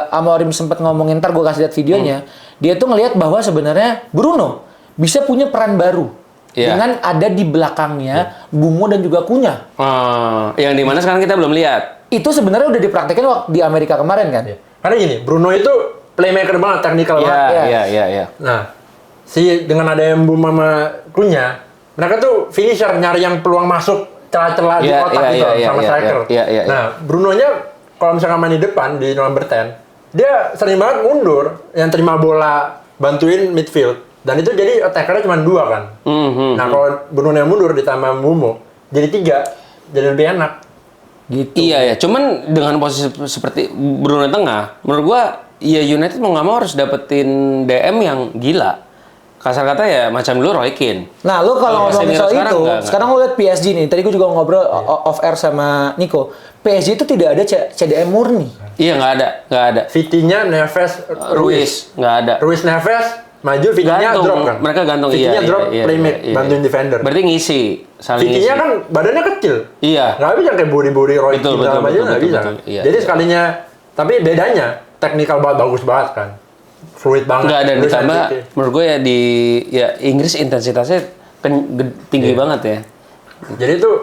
B: Amorim sempat ngomongin, ntar gua kasih lihat videonya, dia tuh ngelihat bahwa sebenarnya Bruno bisa punya peran baru.
A: Iya.
B: Dengan ada di belakangnya Bumo dan juga Kunya.
A: Yang dimana sekarang kita belum lihat.
B: Itu sebenarnya udah dipraktekin waktu di Amerika kemarin kan?
C: karena gini, Bruno itu playmaker banget, technical banget.
A: Iya.
C: Nah, dengan ada Mbum sama Kunya, mereka tuh finisher, nyari yang peluang masuk celah-celah di
A: Iya,
C: kotak
A: iya,
C: gitu
A: iya,
C: sama
A: iya,
C: striker.
A: iya.
C: Nah, Brunonya kalau misalkan main di depan di number 10, dia sering banget mundur, yang terima bola bantuin midfield. Dan itu jadi attackernya cuma 2 kan. Nah, kalau Bruno yang mundur ditambah Mbumo, jadi 3, jadi lebih enak.
B: Gitu.
A: Iya ya, cuman dengan posisi seperti Bruno tengah, menurut gua ya United mau nggak mau harus dapetin DM yang gila. Kasar kata ya macam dulu Roy Keane.
D: Nah, lu kalau ngomongin soal
A: sekarang
D: itu,
A: enggak.
D: sekarang lu lihat PSG nih. Tadi gue juga ngobrol off air sama Nico. PSG itu tidak ada CDM murni.
A: Iya nggak ada.
C: Vitinha, Neves,
A: Ruiz nggak ada.
C: Ruiz Neves maju, Vitinha
A: Gantung,
C: drop kan?
A: mereka gantung,
C: Vitinha
A: iya,
C: drop,
A: iya,
C: playmate,
A: iya.
C: bantuin defender.
A: Berarti ngisi, saling
C: Vitinha
A: ngisi.
C: kan badannya kecil.
A: Iya.
C: Nggak bisa kayak body Roy
A: Betul,
C: Keane
A: betul,
C: sama aja
A: betul,
C: nggak
A: betul,
C: bisa.
A: betul. Iya,
C: Jadi
A: iya.
C: sekalinya, tapi bedanya technical banget, bagus banget kan. Fluid banget.
A: Nggak ada
C: Luis
A: ditambah.
C: Enrique.
A: Menurut gue ya Inggris intensitasnya tinggi banget ya.
C: Jadi tuh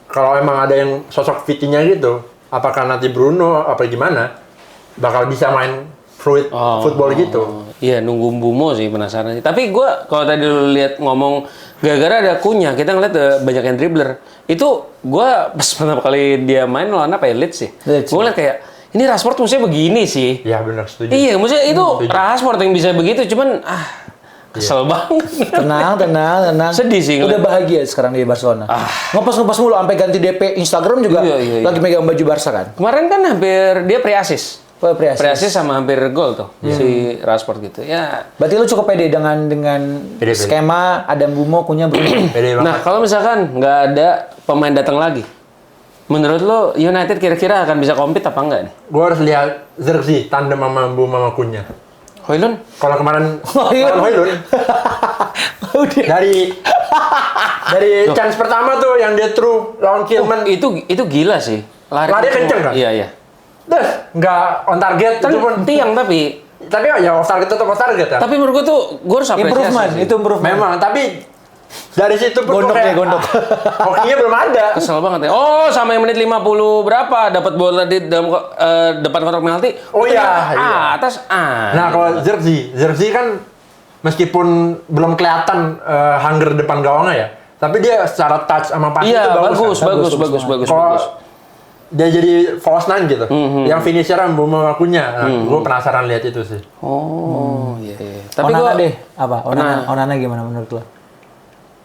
C: kalau emang ada yang sosok Vitinha gitu, apakah nanti Bruno apa gimana, bakal bisa main fluid football gitu.
A: Iya, nunggu Mbumo sih penasaran sih. Tapi gue kalau tadi lu lihat ngomong gara-gara ada Kunya, kita ngeliat banyak yang dribbler. Itu gue pas pertama kali dia main lawan apa ya, Leeds sih.
D: Leeds,
A: Gue liat kayak ini Rashford mestinya begini sih.
C: Iya benar setuju.
A: Iya, maksudnya itu
C: setuju.
A: Rashford yang bisa begitu, cuman kesel banget.
D: Tenang.
A: Sedih sih
D: Udah
A: ngeliat.
D: bahagia sekarang di Barcelona. Ngepas mulu sampai ganti DP Instagram juga.
A: Iya.
D: Lagi megang baju Barca kan.
A: Kemarin kan hampir dia pre-assist.
D: Pre-assist.
A: Pre-assist sama hampir gol tuh si Rashford gitu. Ya.
D: Berarti lu cukup pede dengan
C: Pede.
D: skema Adam Bumo, Kunya Bruno.
C: Pede banget.
A: Nah, kalau misalkan nggak ada pemain datang lagi, menurut lo United kira-kira akan bisa compete apa enggak nih?
C: Gue harus lihat Zirkzee tandem sama Mama Kunya.
A: Højlund?
C: Kalau kemarin
D: Højlund.
C: Højlund dari chance pertama tuh yang dia through lawan Kilman,
A: Itu gila sih.
C: Lari kenceng kan?
A: Iya.
C: terus nggak on target,
A: Kan
C: itu pun
A: tiang tapi
C: ya off target tetap off target kan.
A: tapi menurut gua tuh gua harus apresiasi.
D: Improvement,
A: sih.
D: itu improvement.
C: Memang, tapi dari situ pun
D: Gondok
C: kayak,
D: ya, gondok.
C: hokinya belum ada.
A: Kesel banget ya. Oh, sampai menit 50 berapa dapat bola di dalam depan kotak penalti.
C: Oh iya, iya.
A: Atas.
C: Nah kalau Zirkzee kan meskipun belum kelihatan hunger depan gawangnya ya, tapi dia secara touch sama passing
A: Iya,
C: itu
A: bagus.
C: Kalau dia jadi false nine gitu, yang finisher Mbumo akunya, gue penasaran lihat itu sih.
A: Oh, iya. Tapi
D: Onana
A: gua
D: deh, apa? Onana gimana menurut lo?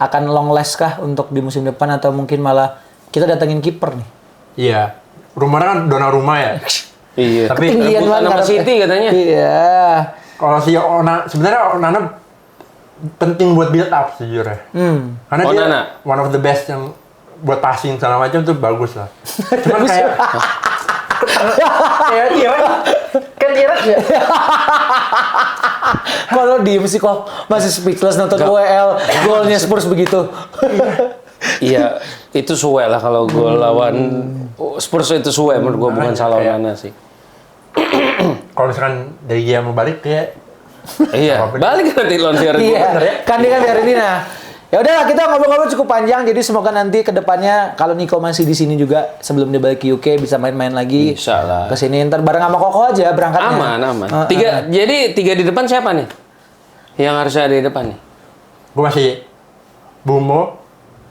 D: Akan long last kah untuk di musim depan atau mungkin malah kita datengin kiper nih?
C: Iya, rumornya kan Donnarumma ya.
A: Iya.
C: Tapi
D: Ketinggian
A: rebutan
D: banget
A: sama City katanya.
D: Iya.
C: kalau si sebenarnya Onana penting buat build up sejujurnya. Karena dia
A: Onana.
C: one of the best yang buat passing segala macam tuh bagus lah. Cuman kayak kayak T-Rex ya.
D: Kalau diem sih kok masih speechless nonton WL golnya Spurs begitu.
A: Iya, itu suwe lah kalau gol lawan Spurs itu suwe menurut gua bukan salah
C: kayak-
A: Onana sih.
C: Kalau misalkan dari dia mau balik kayak
A: Iya, balik nanti lawan Fiorentina.
D: Iya, kan dia kan Fiorentina. Ya udahlah, kita ngobrol-ngobrol cukup panjang, jadi semoga nanti kedepannya kalau Nico masih di sini juga sebelum dia balik ke UK bisa main-main lagi.
A: Bisa lah.
D: Ke sini ntar bareng sama Koko aja berangkatnya.
A: Aman. Jadi tiga di depan siapa nih? Yang harusnya ada di depan nih?
C: gue masih Mbumo,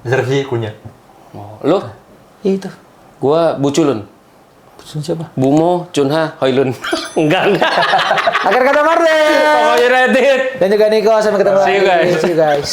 C: Zirkzee, Kunya.
A: Oh, lu?
D: Itu.
A: Gua Buculun.
D: Siapa?
A: Bumo, Cunha, Højlund. Enggak.
D: Akhir kata Martin.
A: Pokoknya United.
D: Dan juga Nico, sampai ketemu
A: See you
D: lagi.
A: guys.
D: See you guys.